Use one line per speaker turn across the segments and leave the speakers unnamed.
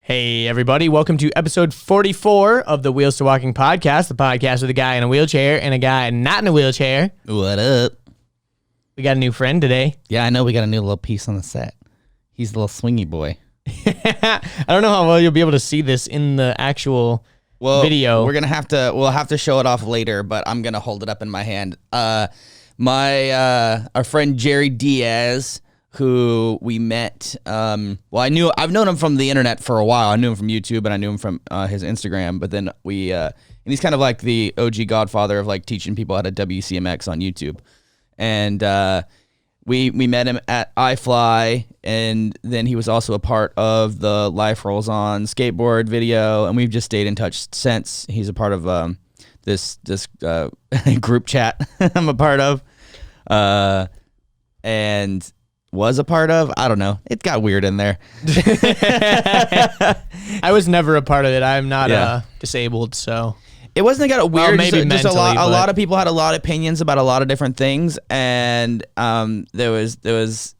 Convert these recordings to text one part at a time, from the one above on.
Hey, everybody. Welcome to episode 44 of the Wheels to Walking podcast, the podcast with a guy in a wheelchair and a guy not in a wheelchair.
What up?
We got a new friend today.
Yeah, I know we got a new little piece on the set. He's the little swingy boy.
I don't know how well you'll be able to see this in the actual video.
We'll have to show it off later, but I'm going to hold it up in my hand. Our friend Jerry Diaz, who we met, I've known him from the internet for a while. I knew him from YouTube and I knew him from his Instagram, but then and he's kind of like the OG godfather of like teaching people how to WCMX on YouTube. And we met him at iFly, and then he was also a part of the Life Rolls On skateboard video, and we've just stayed in touch since. He's a part of this group chat I'm a part of, and was a part of. I don't know. It got weird in there.
I was never a part of it. I'm not disabled, so.
It wasn't got weird.
Well, maybe
just a
mentally,
lot of people had a lot of opinions about a lot of different things, and there was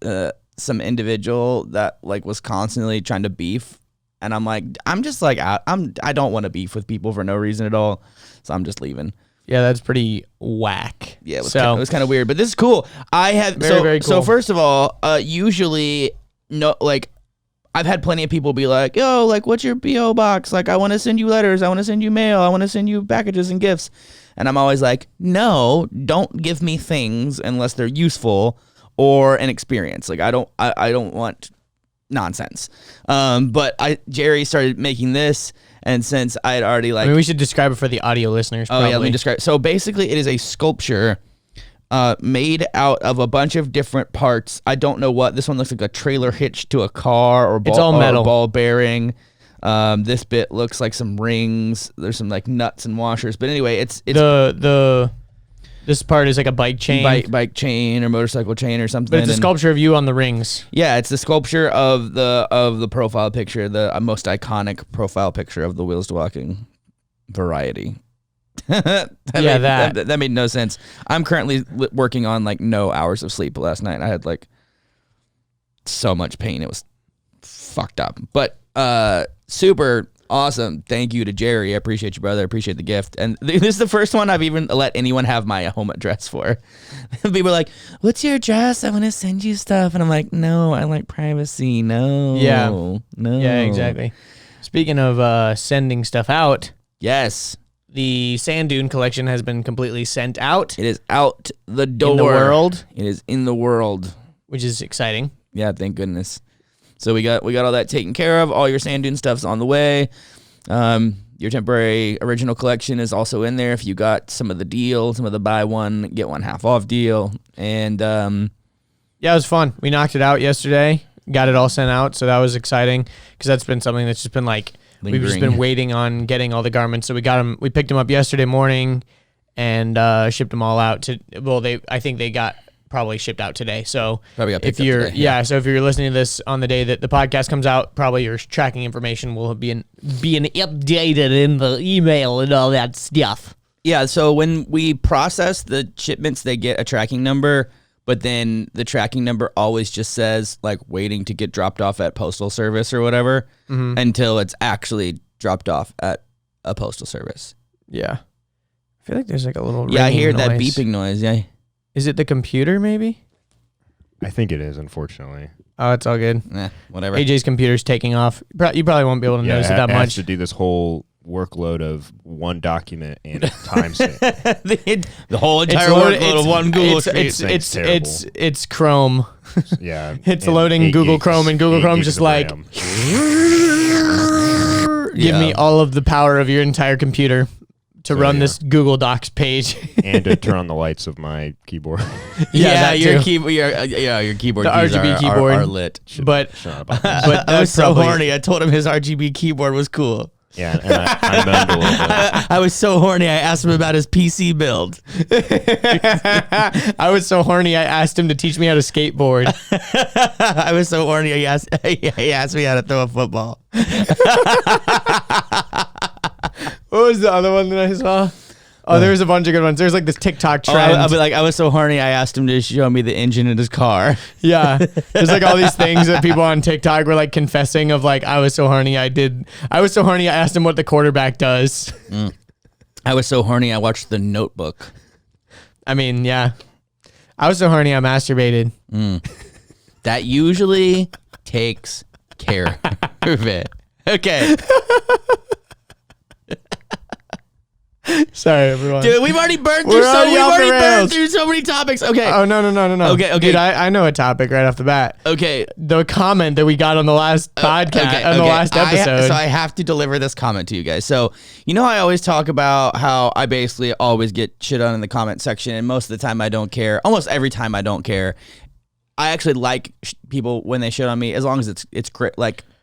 some individual that like was constantly trying to beef, and I'm like, I don't want to beef with people for no reason at all, so I'm just leaving. Yeah,
that's pretty whack.
Yeah, it was kind of weird, but this is cool. Very cool. So first of all, usually I've had plenty of people be like, yo, like, what's your P.O. box? Like, I want to send you letters. I want to send you mail. I want to send you packages and gifts. And I'm always like, no, don't give me things unless they're useful or an experience. Like, I don't want nonsense. But Jerry started making this, and since I had already we
should describe it for the audio listeners. Probably.
Oh, yeah, let me describe it. So basically, it is a sculpture made out of a bunch of different parts. I don't know what. This one looks like a trailer hitched to a car or
it's all metal.
Ball bearing. This bit looks like some rings. There's some like nuts and washers. But anyway, it's
this part is like a bike chain.
Bike chain or motorcycle chain or something.
But it's a sculpture of you on the rings.
Yeah, it's the sculpture of the profile picture, the most iconic profile picture of the Wheels to Walking variety. That made no sense. I'm currently working on like no hours of sleep last night. I had like so much pain. It was fucked up, but super awesome. Thank you to Jerry. I appreciate you, brother. I appreciate the gift. And this is the first one I've even let anyone have my home address for. People are like, what's your address? I want to send you stuff. And I'm like, no, I like privacy. No.
Yeah, exactly. Speaking of sending stuff out.
Yes.
The Sand Dune collection has been completely sent out.
It is out the door.
In the world.
It is in the world.
Which is exciting.
Yeah, thank goodness. So we got all that taken care of. All your Sand Dune stuff's on the way. Your temporary original collection is also in there if you got some of the deal, some of the buy one, get one half off deal. And
yeah, it was fun. We knocked it out yesterday. Got it all sent out, so that was exciting because that's been something that's just been like lingering. We've just been waiting on getting all the garments. So we got them. We picked them up yesterday morning and shipped them all out to. Well, I think they got probably shipped out today. So if you're so if you're listening to this on the day that the podcast comes out, probably your tracking information will be updated in the email and all that stuff.
Yeah. So when we process the shipments, they get a tracking number. But then the tracking number always just says, like, waiting to get dropped off at postal service or whatever until it's actually dropped off at a postal service.
Yeah. I feel like there's like a little
I hear that beeping noise, yeah.
Is it the computer, maybe?
I think it is, unfortunately.
Oh, it's all good.
Whatever.
AJ's computer's taking off. You probably won't be able to notice it that much.
To do this whole workload of one document and a timestamp.
the whole entire workload of one Google Sheet.
It's Chrome.
Yeah.
It's loading Google Chrome, and Google Chrome's just like, give me all of the power of your entire computer to run this Google Docs page.
And to turn on the lights of my keyboard.
Your keyboard. Your keyboard.
The RGB keyboard
are lit.
But
I was so horny. I told him his RGB keyboard was cool.
Yeah, and I moaned a little bit.
I was so horny, I asked him about his PC build.
I was so horny, I asked him to teach me how to skateboard.
I was so horny, he asked me how to throw a football.
What was the other one that I saw? Oh, there's a bunch of good ones. There's like this TikTok trend.
I'll be like, I was so horny, I asked him to show me the engine in his car.
Yeah. There's like all these things that people on TikTok were like confessing of like, I was so horny, I asked him what the quarterback does.
I was so horny, I watched The Notebook.
I mean, yeah. I was so horny, I masturbated.
That usually takes care of it. Okay.
Sorry, everyone.
Dude, we've already burned through so many topics. Okay.
Oh, no.
Okay.
Dude, I know a topic right off the bat.
Okay.
The comment that we got on the last podcast, on the last episode.
So I have to deliver this comment to you guys. So, you know, I always talk about how I basically always get shit on in the comment section, and most of the time I don't care. Almost every time I don't care. I actually like people when they shit on me, as long as it's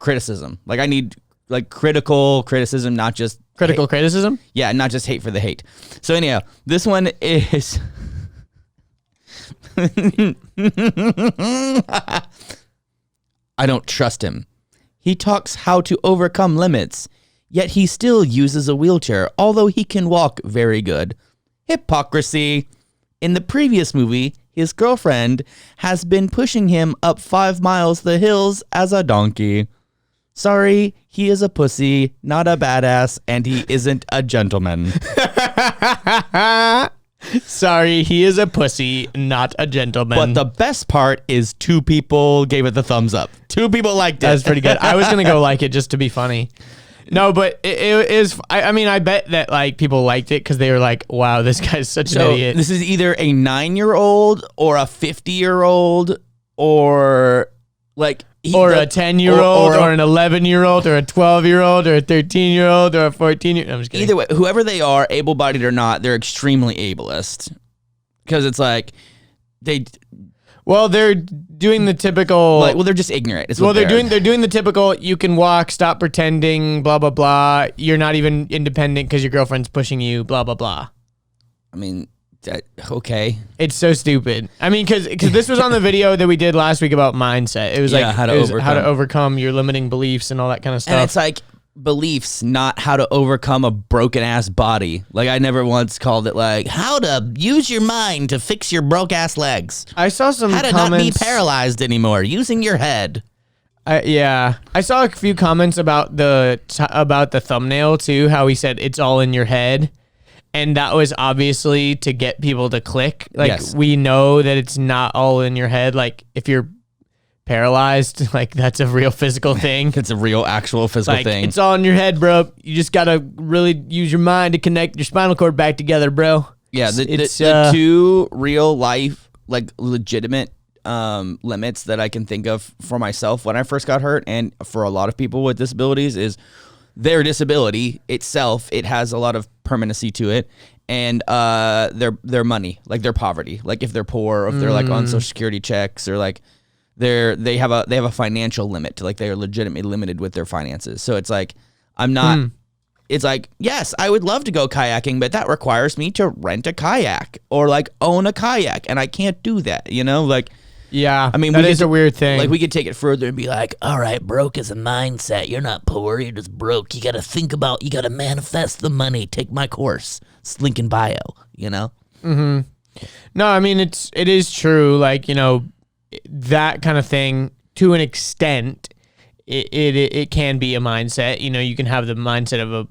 criticism. Like, I need like critical criticism, not just
critical
hate.
Criticism?
Yeah, not just hate for the hate. So anyhow, this one is I don't trust him. He talks how to overcome limits, yet he still uses a wheelchair, although he can walk very good. Hypocrisy. In the previous movie, his girlfriend has been pushing him up 5 miles the hills as a donkey. Sorry, he is a pussy, not a badass, and he isn't a gentleman.
Sorry, he is a pussy, not a gentleman.
But the best part is 2 people gave it the thumbs up. 2 people liked it.
That's pretty good. I was going to go like it just to be funny. No, but it is, I mean, I bet that like people liked it because they were like, wow, this guy's such an idiot.
This is either a 9-year-old or a 50-year-old or like...
Or a 10-year-old, or an 11-year-old, or a 12-year-old, or a 13-year-old, or a 14-year-old. I'm just kidding.
Either way, whoever they are, able-bodied or not, they're extremely ableist. Because it's like,
they're doing the typical...
they're just ignorant.
They're doing the typical, you can walk, stop pretending, blah, blah, blah. You're not even independent because your girlfriend's pushing you, blah, blah, blah.
I mean... okay.
It's so stupid. I mean, because this was on the video that we did last week about mindset. It was how to overcome your limiting beliefs and all that kind of stuff.
And it's like beliefs, not how to overcome a broken ass body. Like I never once called it like how to use your mind to fix your broke ass legs.
I saw some
how to
comments,
not be paralyzed anymore using your head.
Yeah, I saw a few comments about the thumbnail too. How he said it's all in your head. And that was obviously to get people to click. Like, yes. We know that it's not all in your head. Like, if you're paralyzed, like, that's a real physical thing.
It's a real, actual physical thing.
It's all in your head, bro. You just got to really use your mind to connect your spinal cord back together, bro.
Yeah, the 2 real life, like, legitimate limits that I can think of for myself when I first got hurt and for a lot of people with disabilities is their disability itself. It has a lot of permanency to it, and their money, like their poverty, like if they're poor, or if they're like on social security checks, or like they have a financial limit, like they are legitimately limited with their finances. So it's like I'm not. It's like, yes, I would love to go kayaking, but that requires me to rent a kayak or like own a kayak, and I can't do that. You know, like.
Yeah, I mean, that is a weird thing.
Like, we could take it further and be like, all right, broke is a mindset. You're not poor. You're just broke. You got to think about, you got to manifest the money. Take my course. It's link in bio, you know?
Mm-hmm. No, I mean, it is true. Like, you know, that kind of thing, to an extent, it can be a mindset. You know, you can have the mindset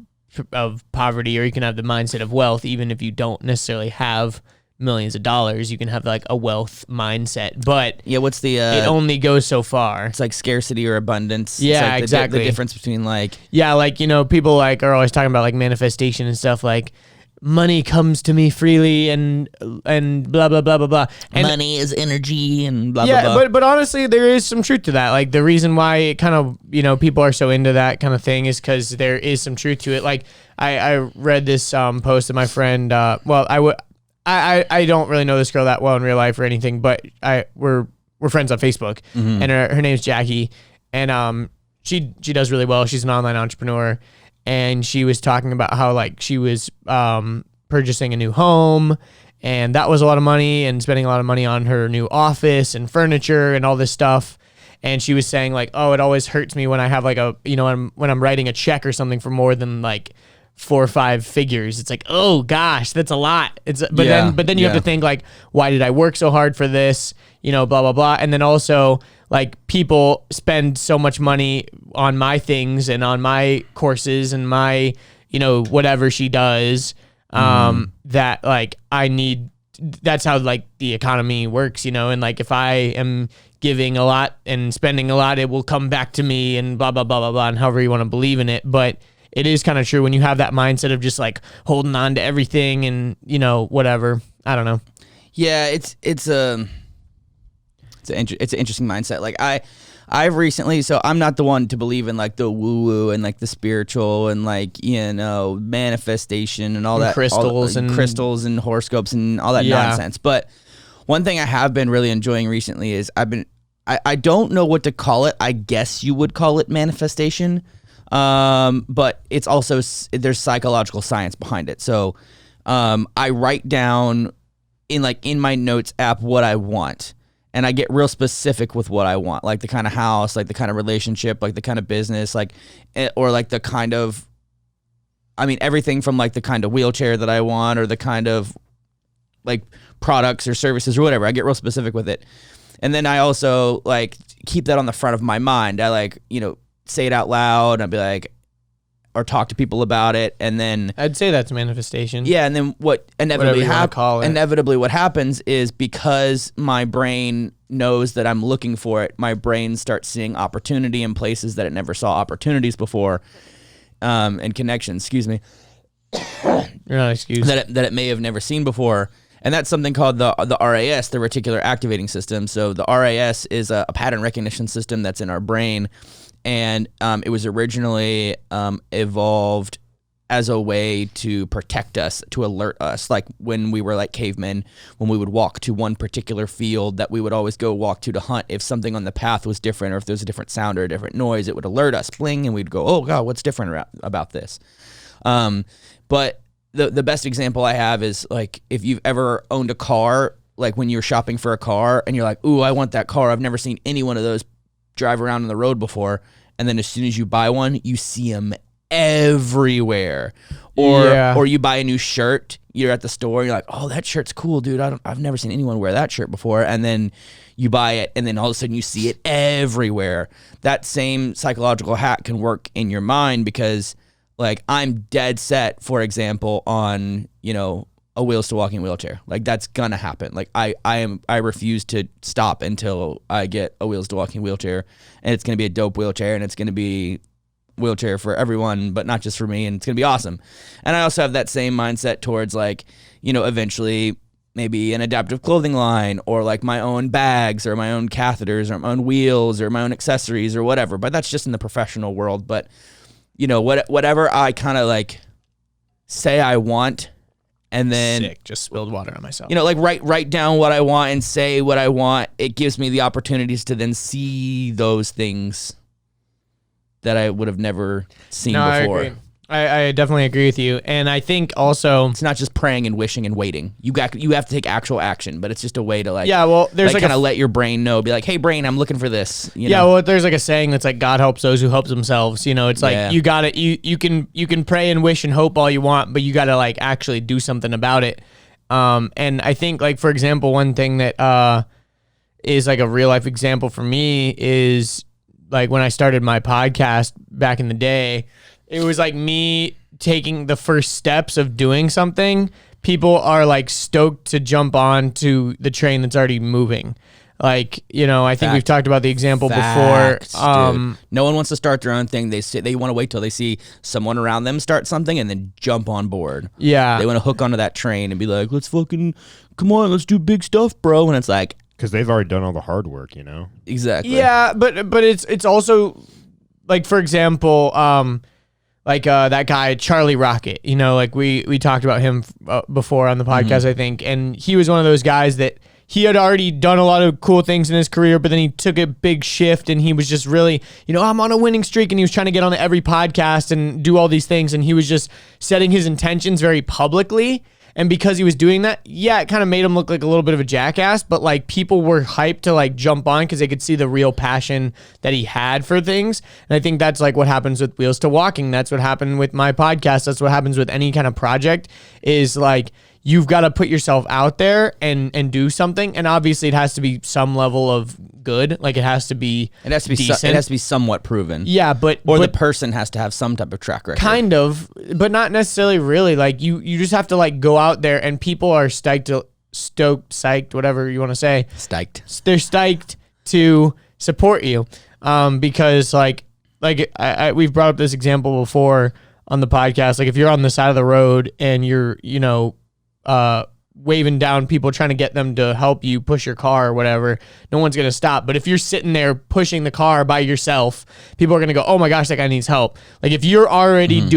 of poverty, or you can have the mindset of wealth, even if you don't necessarily have millions of dollars. You can have like a wealth mindset, but
yeah, what's the
it only goes so far.
It's like scarcity or abundance.
Yeah,
it's like
exactly.
The difference between like,
yeah, like, you know, people like are always talking about like manifestation and stuff, like money comes to me freely and blah blah blah blah blah. And
money is energy and blah blah blah.
Yeah, but honestly, there is some truth to that. Like, the reason why it kind of, you know, people are so into that kind of thing is because there is some truth to it. Like, I read this post that my friend, I don't really know this girl that well in real life or anything, but we're friends on Facebook, and her name's Jackie, and she does really well. She's an online entrepreneur, and she was talking about how like she was purchasing a new home, and that was a lot of money, and spending a lot of money on her new office and furniture and all this stuff. And she was saying like, oh, it always hurts me when I have like a, you know, when I'm writing a check or something for more than like 4 or 5 figures. It's like, oh gosh, that's a lot. But then you have to think like, why did I work so hard for this? You know, blah, blah, blah. And then also like people spend so much money on my things and on my courses and my, you know, whatever she does, that like that's how like the economy works, you know? And like, if I am giving a lot and spending a lot, it will come back to me and blah, blah, blah, blah, blah, and however you want to believe in it. But it is kind of true when you have that mindset of just like holding on to everything and, you know, whatever. I don't know.
Yeah, it's an interesting mindset. Like I've recently, so I'm not the one to believe in like the woo woo and like the spiritual and like, you know, manifestation and all that
crystals
and horoscopes and all that nonsense. But one thing I have been really enjoying recently is I don't know what to call it. I guess you would call it manifestation. But it's also, there's psychological science behind it. So, I write down in my notes app what I want, and I get real specific with what I want, like the kind of house, like the kind of relationship, like the kind of business, like, or like the kind of, I mean, everything from like the kind of wheelchair that I want or the kind of like products or services or whatever. I get real specific with it. And then I also like keep that on the front of my mind. I like, you know, say it out loud and I'd be like, or talk to people about it. And then
I'd say that's manifestation.
Yeah. And then what inevitably
inevitably
what happens is because my brain knows that I'm looking for it, my brain starts seeing opportunity in places that it never saw opportunities before, and connections, excuse me.
You're not excused.
That it may have never seen before. And that's something called the R.A.S, the reticular activating system. So the R.A.S is a pattern recognition system that's in our brain. And it was originally evolved as a way to protect us, to alert us. Like when we were like cavemen, when we would walk to one particular field that we would always go walk to hunt, if something on the path was different or if there's a different sound or a different noise, it would alert us, bling, and we'd go, oh God, what's different about this? But the best example I have is like if you've ever owned a car, like when you're shopping for a car and you're like, ooh, I want that car. I've never seen any one of those drive around on the road before. And then as soon as you buy one, you see them everywhere. Or you buy a new shirt, you're at the store, you're like, oh, that shirt's cool, dude. I've never seen anyone wear that shirt before. And then you buy it, and then all of a sudden you see it everywhere. That same psychological hack can work in your mind because, like, I'm dead set, for example, on, you know, a wheels to walking wheelchair. Like, that's gonna happen. Like, I refuse to stop until I get a wheels to walking wheelchair, and it's gonna be a dope wheelchair, and it's gonna be wheelchair for everyone, but not just for me, and it's gonna be awesome. And I also have that same mindset towards, like, you know, eventually maybe an adaptive clothing line, or like my own bags or my own catheters or my own wheels or my own accessories or whatever. But that's just in the professional world. But, you know, whatever I kind of like say I want, and then
Sick. Just spilled water on myself.
You know, like write down what I want and say what I want. It gives me the opportunities to then see those things that I would have never seen before.
I agree. I definitely agree with you. And I think also
it's not just praying and wishing and waiting. You have to take actual action, but it's just a way to like,
yeah, well, there's like
kind of let your brain know, be like, hey brain, I'm looking for this. You
yeah,
know?
well, there's like a saying that's like, God helps those who help themselves. You know, it's like you gotta you can pray and wish and hope all you want, but you gotta like actually do something about it. And I think, like, for example, one thing that is like a real life example for me is like when I started my podcast back in the day. It was like me taking the first steps of doing something. People are like stoked to jump on to the train that's already moving. Like, you know, I think we've talked about the example before.
Dude. No one wants to start their own thing. They want to wait till they see someone around them start something and then jump on board. Yeah. They want to hook onto that train and be like, let's fucking, come on, let's do big stuff, bro. And it's like,
because they've already done all the hard work, you know?
Exactly.
Yeah, but it's also, like, for example, like that guy, Charlie Rocket, you know, like we talked about him before on the podcast, I think. And he was one of those guys that he had already done a lot of cool things in his career, but then he took a big shift and he was just really, you know, I'm on a winning streak, and he was trying to get on every podcast and do all these things. And he was just setting his intentions very publicly. And because he was doing that, yeah, it kind of made him look like a little bit of a jackass, but like people were hyped to like jump on because they could see the real passion that he had for things. And I think that's like what happens with Wheels to Walking. That's what happened with my podcast. That's what happens with any kind of project, is like you've got to put yourself out there and do something. And obviously it has to be some level of good. Like it has to be decent.
It has to be somewhat proven.
Yeah, but
the person has to have some type of track record.
Kind of, but not necessarily really. Like you just have to like go out there and people are psyched, whatever you want to say. They're stoked to support you. Because like we've brought up this example before on the podcast. Like if you're on the side of the road and you're, waving down people trying to get them to help you push your car or whatever, no one's going to stop. But if you're sitting there pushing the car by yourself, people are going to go, oh my gosh, that guy needs help. Like if you're already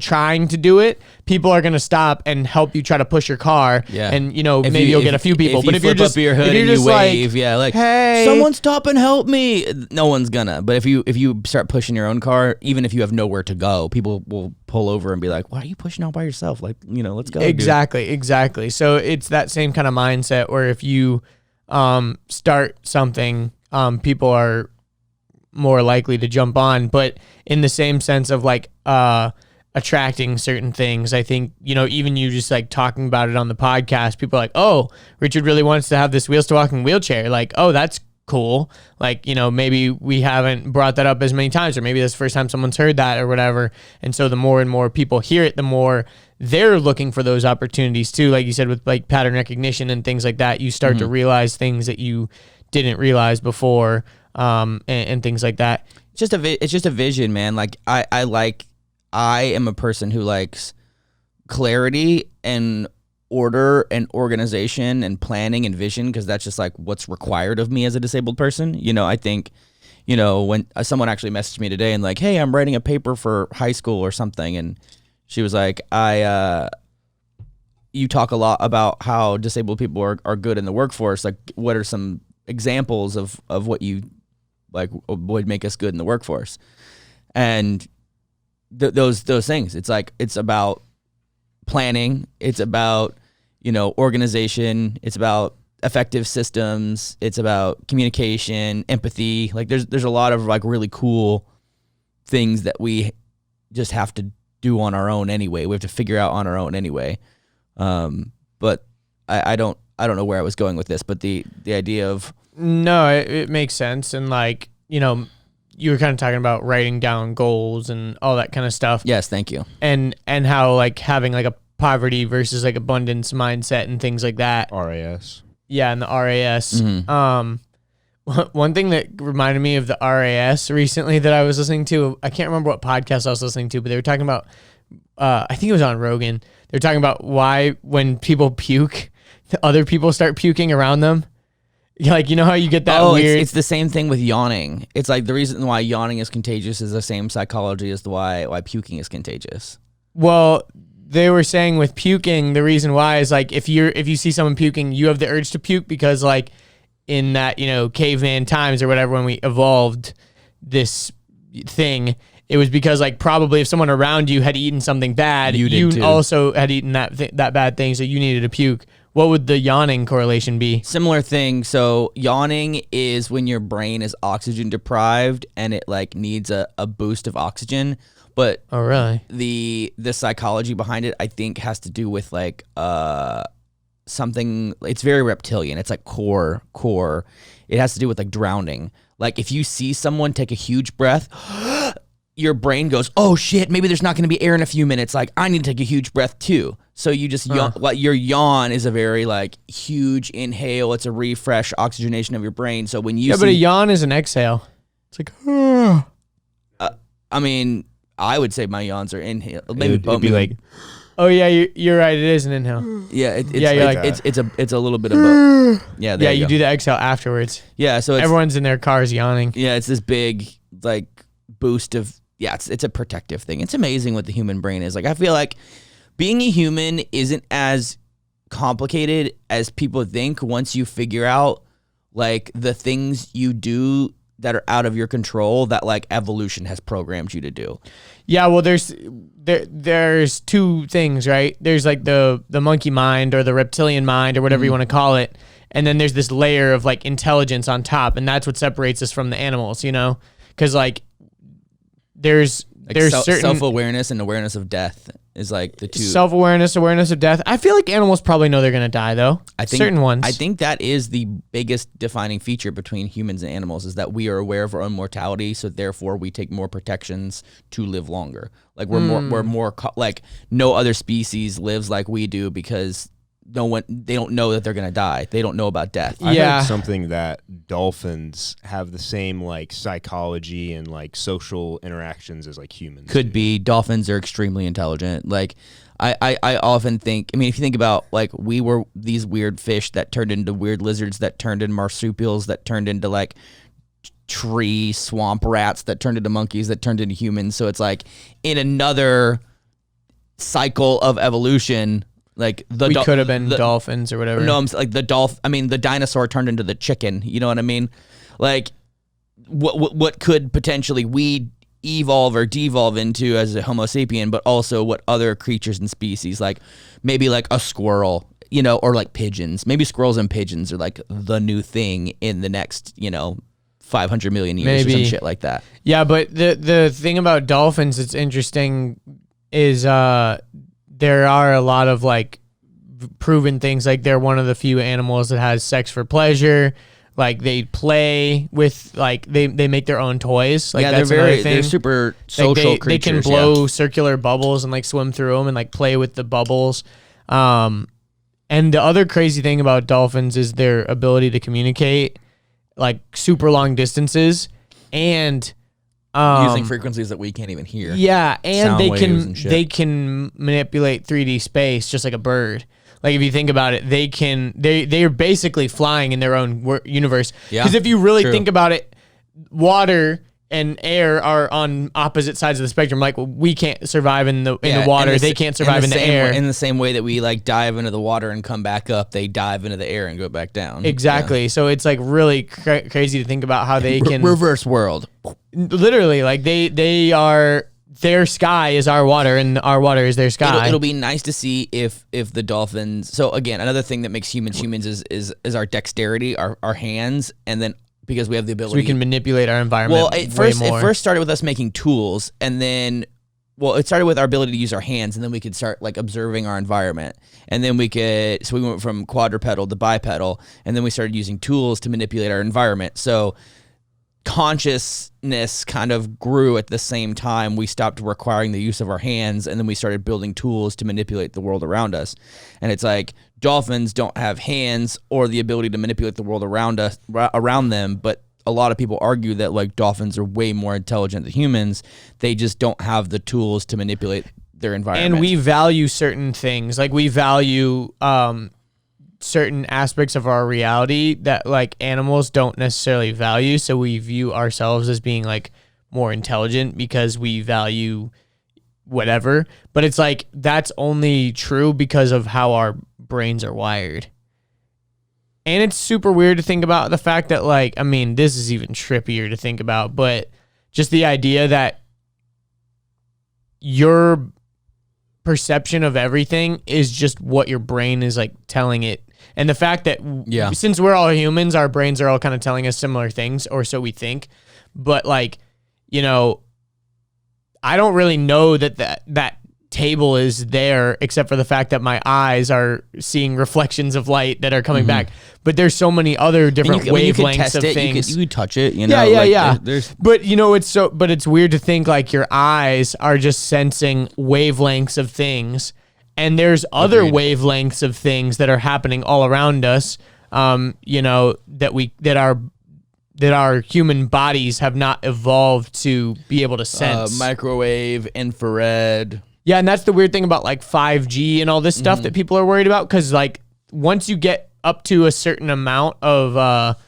trying to do it, people are going to stop and help you try to push your car.
Yeah.
And maybe you'll get a few people. But if you're just
up your hood and you wave, like,
hey,
someone stop and help me. No one's gonna. But if you start pushing your own car, even if you have nowhere to go, people will pull over and be like, why are you pushing all by yourself? Like, let's go.
Exactly. So it's that same kind of mindset where if you start something, people are more likely to jump on. But in the same sense of like attracting certain things, I think, even you just like talking about it on the podcast, people are like, oh, Richard really wants to have this Wheels to Walking wheelchair. Like, oh, that's cool. Like, maybe we haven't brought that up as many times, or maybe that's the first time someone's heard that or whatever. And so the more and more people hear it, the more they're looking for those opportunities too. Like you said, with like pattern recognition and things like that, you start to realize things that you didn't realize before, and things like that.
It's just a vision, man. Like I am a person who likes clarity and order and organization and planning and vision, because that's just like what's required of me as a disabled person. I think, when someone actually messaged me today and like, hey, I'm writing a paper for high school or something, and she was like, you talk a lot about how disabled people are good in the workforce. Like, what are some examples of what you like would make us good in the workforce? And those things, it's about planning, it's about organization, it's about effective systems, it's about communication, empathy. Like there's a lot of like really cool things that we just have to do on our own anyway. We have to figure out on our own anyway. But I don't know where I was going with this, but the idea of
no, it makes sense. And like you were kind of talking about writing down goals and all that kind of stuff.
Yes, thank you.
And how like having like a poverty versus like abundance mindset and things like that.
R.A.S.
Yeah, and the R.A.S. One thing that reminded me of the R.A.S. recently that I was listening to, I can't remember what podcast I was listening to, but they were talking about, I think it was on Rogan. They were talking about why when people puke, other people start puking around them. Like, how you get that weird...
It's the same thing with yawning. It's like the reason why yawning is contagious is the same psychology as why puking is contagious.
Well, they were saying with puking, the reason why is like if you see someone puking, you have the urge to puke because like in that, caveman times or whatever, when we evolved this thing, it was because like probably if someone around you had eaten something bad, you also had eaten that bad thing, so you needed to puke. What would the yawning correlation be?
Similar thing. So yawning is when your brain is oxygen deprived and it like needs a boost of oxygen. But
oh, really?
The psychology behind it, I think, has to do with like something. It's very reptilian. It's like core. It has to do with like drowning. Like if you see someone take a huge breath, your brain goes, oh shit, maybe there's not going to be air in a few minutes. Like I need to take a huge breath too. So you just yawn. Like your yawn is a very like huge inhale. It's a refresh oxygenation of your brain. So when you
but a yawn is an exhale. It's like,
I mean, I would say my yawns are inhale. Maybe
it'd be like,
oh yeah, you're right. It is an inhale.
Yeah, it's a little bit of both. Yeah,
yeah. You do the exhale afterwards.
Yeah, so
everyone's in their cars yawning.
Yeah, it's this big like boost of it's a protective thing. It's amazing what the human brain is. Like I feel like being a human isn't as complicated as people think once you figure out like the things you do that are out of your control that like evolution has programmed you to do.
Yeah, well, there's two things, right? There's like the monkey mind or the reptilian mind or whatever you want to call it, and then there's this layer of like intelligence on top, and that's what separates us from the animals, you know? Because like there's certain
self-awareness and awareness of death is like the two.
Self-awareness, awareness of death. I feel like animals probably know they're gonna die though. I think certain ones.
I think that is the biggest defining feature between humans and animals is that we are aware of our own mortality, so therefore we take more protections to live longer. Like we're more like no other species lives like we do because they don't know that they're gonna die. They don't know about death.
I heard something that dolphins have the same like psychology and like social interactions as like humans.
Could be. Dolphins are extremely intelligent. Like I often think, I mean, if you think about like we were these weird fish that turned into weird lizards that turned into marsupials that turned into like tree swamp rats that turned into monkeys that turned into humans. So it's like in another cycle of evolution. Like
we could have been dolphins or whatever.
No, I'm like the dinosaur turned into the chicken. You know what I mean? Like what could potentially we evolve or devolve into as a Homo sapien, but also what other creatures and species, like maybe like a squirrel, you know, or like pigeons. Maybe squirrels and pigeons are like the new thing in the next, 500 million years or some shit like that.
Yeah, but the thing about dolphins that's interesting is there are a lot of like proven things, like they're one of the few animals that has sex for pleasure. Like they play with, like they make their own toys. Like that's they're
super social creatures.
They can blow circular bubbles and like swim through them and like play with the bubbles. And the other crazy thing about dolphins is their ability to communicate like super long distances and
using frequencies that we can't even hear.
Yeah, and they can manipulate 3D space just like a bird. Like if you think about it, they are basically flying in their own universe. Yeah, because if you really think about it, water and air are on opposite sides of the spectrum. Like we can't survive in the water, they can't survive in the air.
In the same way that we like dive into the water and come back up, they dive into the air and go back down.
Exactly. Yeah. So it's like really crazy to think about how they can
reverse world.
Literally, like they are. Their sky is our water, and our water is their sky.
It'll be nice to see if the dolphins. So again, another thing that makes humans is our dexterity, our hands, and then because we have the ability,
so we can manipulate our environment.
Well, it first started with us making tools, and then it started with our ability to use our hands, and then we could start like observing our environment, and then we went from quadrupedal to bipedal, and then we started using tools to manipulate our environment. So consciousness kind of grew at the same time. We stopped requiring the use of our hands, and then we started building tools to manipulate the world around us. And it's like dolphins don't have hands or the ability to manipulate the world around them, but a lot of people argue that like dolphins are way more intelligent than humans. They just don't have the tools to manipulate their environment.
And we value certain things. Like we value certain aspects of our reality that like animals don't necessarily value, so we view ourselves as being like more intelligent because we value whatever, but it's like that's only true because of how our brains are wired. And it's super weird to think about the fact that like, I mean, this is even trippier to think about, but just the idea that your perception of everything is just what your brain is like telling it. And the fact that since we're all humans, our brains are all kind of telling us similar things, or so we think. But like, I don't really know that table is there except for the fact that my eyes are seeing reflections of light that are coming back. But there's so many other different wavelengths of things.
You could touch it,
Yeah. But it's weird to think like your eyes are just sensing wavelengths of things. And there's other wavelengths of things that are happening all around us, that our human bodies have not evolved to be able to sense.
Microwave, infrared.
Yeah, and that's the weird thing about like 5G and all this stuff that people are worried about, because like once you get up to a certain amount of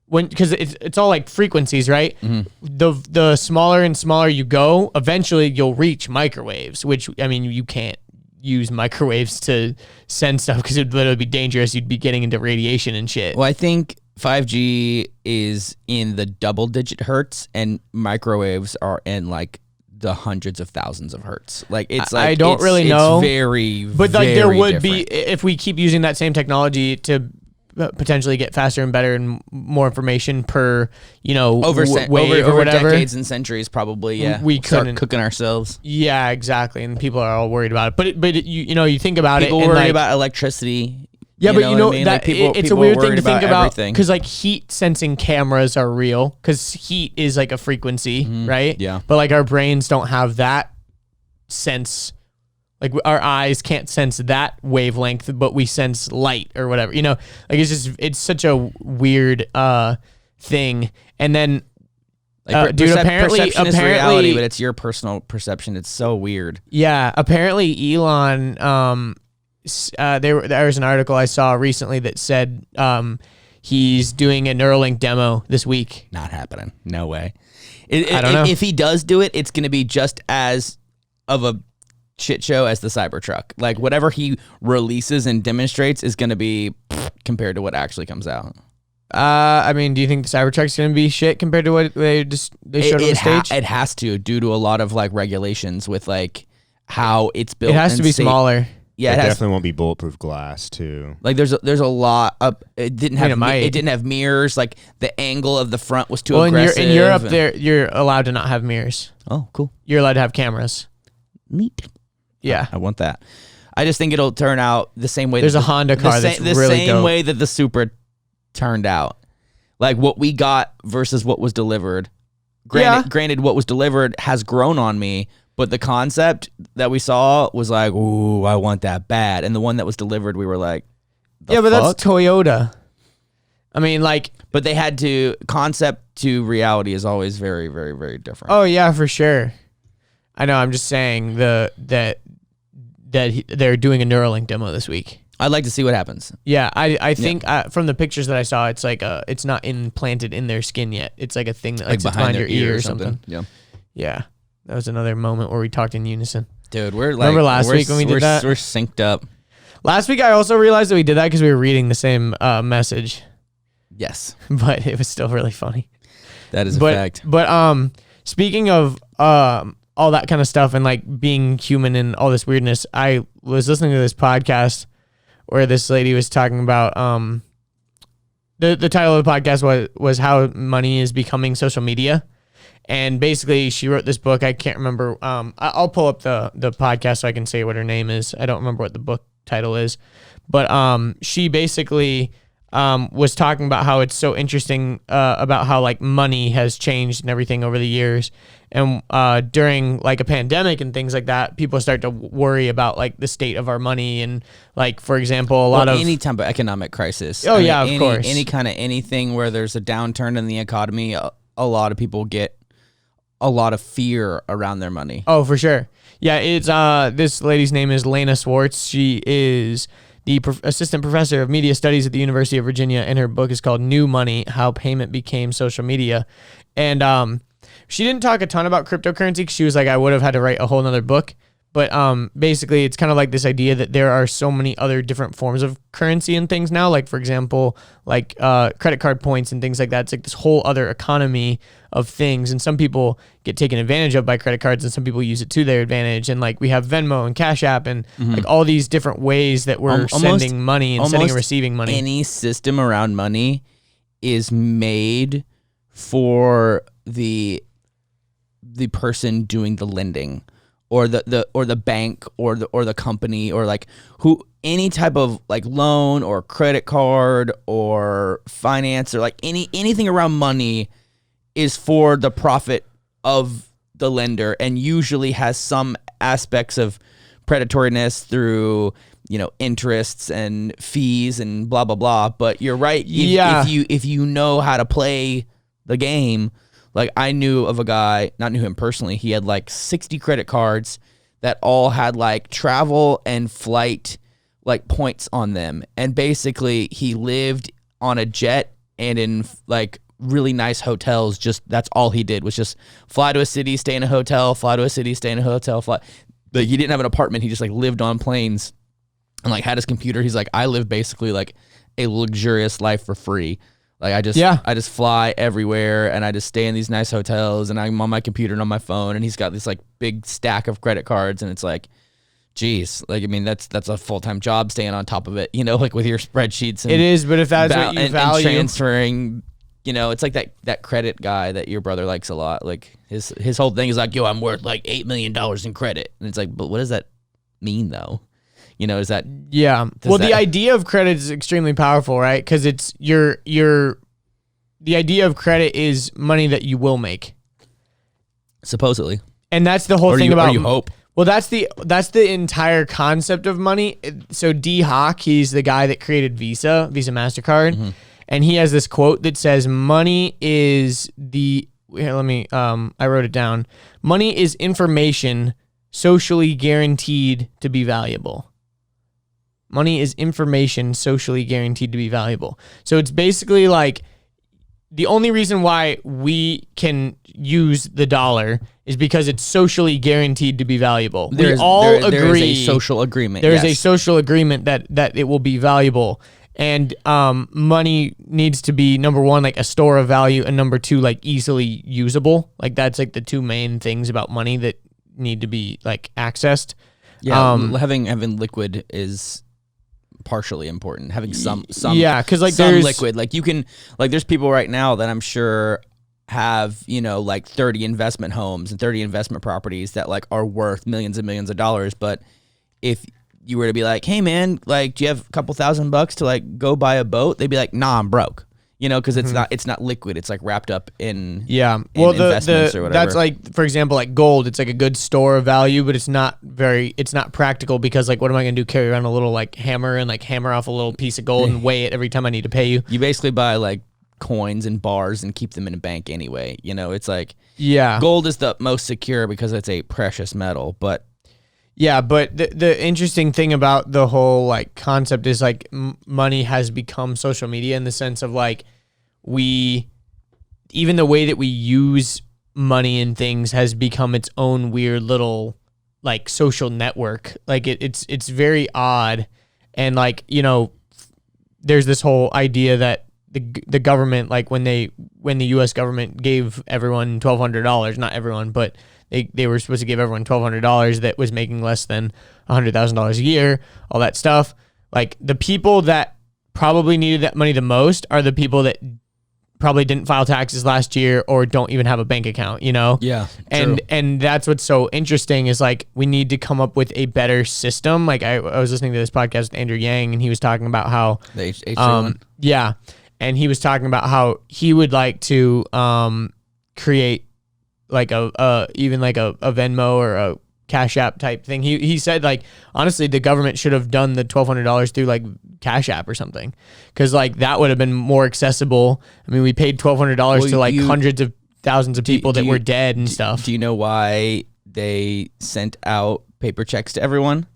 because it's all like frequencies, right? The smaller and smaller you go, eventually you'll reach microwaves, which I mean you can't use microwaves to send stuff because it'd literally be dangerous. You'd be getting into radiation and shit.
Well, I think 5G is in the double-digit hertz, and microwaves are in like the hundreds of thousands of hertz. Like it's like
I don't really know.
It's very,
but like there
very
would
different.
be if we keep using that same technology to potentially get faster and better and more information per
over
wave or whatever.
Decades and centuries, probably. Yeah,
we
start
couldn't
cooking ourselves.
Yeah, exactly. And people are all worried about it. But you think about
people
it. People
worry
like,
about electricity.
Yeah, but
what I mean?
that
like
it's a weird thing to think about
everything.
because like heat sensing cameras are real because heat is like a frequency, right?
Yeah.
But like our brains don't have that sense. Like our eyes can't sense that wavelength, but we sense light or whatever. Like it's such a weird thing. And then, dude,
perception is reality, but it's your personal perception. It's so weird.
Yeah, apparently Elon. There was an article I saw recently that said he's doing a Neuralink demo this week.
Not happening. No way.
I don't know.
If he does do it, it's going to be just as of a shit show as the Cybertruck. Like whatever he releases and demonstrates is going to be compared to what actually comes out.
I mean, do you think the Cybertruck's going to be shit compared to what they showed on the stage?
It has to, due to a lot of like regulations with like how it's built.
It has to be smaller.
Yeah,
it definitely won't be bulletproof glass too.
Like there's a lot of it didn't have mirrors. Like the angle of the front was too aggressive.
In Europe, you're allowed to not have mirrors.
Oh, cool.
You're allowed to have cameras.
Neat.
Yeah,
I want that. I just think it'll turn out the same way.
There's a Honda car that's really dope. The same
way that the Supra turned out. Like what we got versus what was delivered. Granted, what was delivered has grown on me, but the concept that we saw was like, ooh, I want that bad. And the one that was delivered, we were like,
but that's Toyota. I mean, like,
but they had to concept to reality is always very, very, very different.
Oh yeah, for sure. I know. I'm just saying that they're doing a Neuralink demo this week.
I'd like to see what happens.
Yeah, I think from the pictures that I saw, it's like it's not implanted in their skin yet. It's like a thing that like sits behind your ear or something. Yeah. That was another moment where we talked in unison.
Dude, remember
last week when we did that?
We're synced up.
Last week I also realized that we did that because we were reading the same message.
Yes,
but it was still really funny.
That is a fact.
But speaking of all that kind of stuff and like being human and all this weirdness, I was listening to this podcast where this lady was talking about the title of the podcast was how money is becoming social media. And basically she wrote this book. I can't remember. I'll pull up the podcast so I can say what her name is. I don't remember what the book title is, but she basically was talking about how it's so interesting about how like money has changed and everything over the years. And during like a pandemic and things like that, people start to worry about like the state of our money and like, for example, a lot of
any type of economic crisis.
Oh, yeah, of course.
Any kind of anything where there's a downturn in the economy, a lot of people get a lot of fear around their money.
Oh, for sure. Yeah, it's this lady's name is Lena Swartz. She is the assistant professor of media studies at the University of Virginia, and her book is called New Money: How Payment Became Social Media. And she didn't talk a ton about cryptocurrency because she was like, I would have had to write a whole nother book. But basically, it's kind of like this idea that there are so many other different forms of currency and things now. Like, for example, like credit card points and things like that. It's like this whole other economy of things. And some people get taken advantage of by credit cards and some people use it to their advantage. And like we have Venmo and Cash App and like all these different ways that we're sending money and sending and receiving money.
Any system around money is made for the person doing the lending. Or the bank or the company or like any type of like loan or credit card or finance or like anything around money is for the profit of the lender and usually has some aspects of predatoriness through interests and fees and blah blah blah. But you're right. If you know how to play the game. Like I knew of a guy, not knew him personally. He had like 60 credit cards that all had like travel and flight like points on them. And basically he lived on a jet and in like really nice hotels. Just that's all he did was just fly to a city, stay in a hotel, fly to a city, stay in a hotel, fly. Like he didn't have an apartment. He just like lived on planes and like had his computer. He's like, I live basically like a luxurious life for free. Like I just fly everywhere and I just stay in these nice hotels and I'm on my computer and on my phone and he's got this like big stack of credit cards and it's like, geez, like, I mean, that's a full-time job staying on top of it, you know, like with your spreadsheets. And
it is, but if that's what you value.
And transferring, you know, it's like that credit guy that your brother likes a lot. Like his whole thing is like, yo, I'm worth like $8 million in credit. And it's like, but what does that mean though? You know, is that...
Yeah. Well, the idea of credit is extremely powerful, right? Because it's the idea of credit is money that you will make.
Supposedly.
And that's the whole thing about...
Or you hope.
Well, that's the entire concept of money. So D Hock, he's the guy that created Visa MasterCard,
Mm-hmm.
and he has this quote that says, "Money is the..." Here, let me... I wrote it down. "Money is information socially guaranteed to be valuable." Money is information socially guaranteed to be valuable. So it's basically like the only reason why we can use the dollar is because it's socially guaranteed to be valuable. We all agree.
There is a social agreement.
There is a social agreement that it will be valuable. And money needs to be, number one, like a store of value, and number two, like easily usable. Like that's like the two main things about money that need to be like accessed.
Yeah, having liquid is partially important. Having some
yeah, because like
some liquid, like you can, like there's people right now that I'm sure have, you know, like 30 investment homes and 30 investment properties that like are worth millions and millions of dollars. But if you were to be like, hey man, like do you have a couple $1,000 to like go buy a boat? They'd be like, nah, I'm broke. You know, because it's not liquid. It's like wrapped up in investments or whatever.
That's like, for example, like gold. It's like a good store of value, but it's not practical because like, what am I gonna do? Carry around a little like hammer and like hammer off a little piece of gold and weigh it every time I need to pay you?
You basically buy like coins and bars and keep them in a bank anyway. You know, it's like gold is the most secure because it's a precious metal, but.
Yeah, but the interesting thing about the whole like concept is like money has become social media in the sense of like even the way that we use money and things has become its own weird little like social network. Like it's very odd, and like, you know, there's this whole idea that the government, like when the U.S. government gave everyone $1,200, not everyone, but they were supposed to give everyone $1,200 that was making less than $100,000 a year, all that stuff. Like the people that probably needed that money the most are the people that probably didn't file taxes last year or don't even have a bank account, you know?
Yeah.
And that's what's so interesting is like we need to come up with a better system. Like I was listening to this podcast with Andrew Yang and he was talking about how
the H3
yeah. And he was talking about how he would like to create like even like a Venmo or a Cash App type thing. He said like honestly the government should have done the $1,200 through like Cash App or something, because like that would have been more accessible. I mean, we paid $1,200 to like hundreds of thousands of people that were dead and stuff.
Do you know why they sent out paper checks to everyone?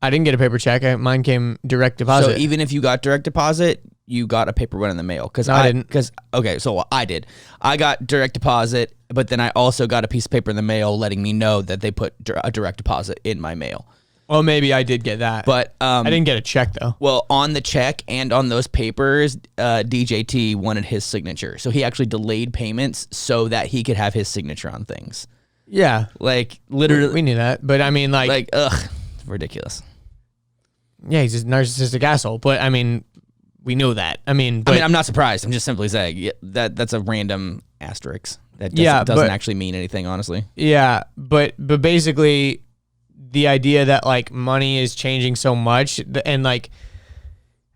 I didn't get a paper check. Mine came direct deposit.
So even if you got direct deposit, you got a paper one in the mail.
No, I didn't.
Okay, so I did. I got direct deposit, but then I also got a piece of paper in the mail letting me know that they put a direct deposit in my mail.
Well, maybe I did get that.
But
I didn't get a check though.
Well, on the check and on those papers, DJT wanted his signature. So he actually delayed payments so that he could have his signature on things.
Yeah.
Like literally.
We knew that. But I mean like
ugh, ridiculous.
Yeah, he's a narcissistic asshole. But I mean, we know that. I mean,
I'm not surprised. I'm just simply saying that's a random asterisk. That doesn't actually mean anything, honestly.
Yeah, but basically, the idea that like money is changing so much, and like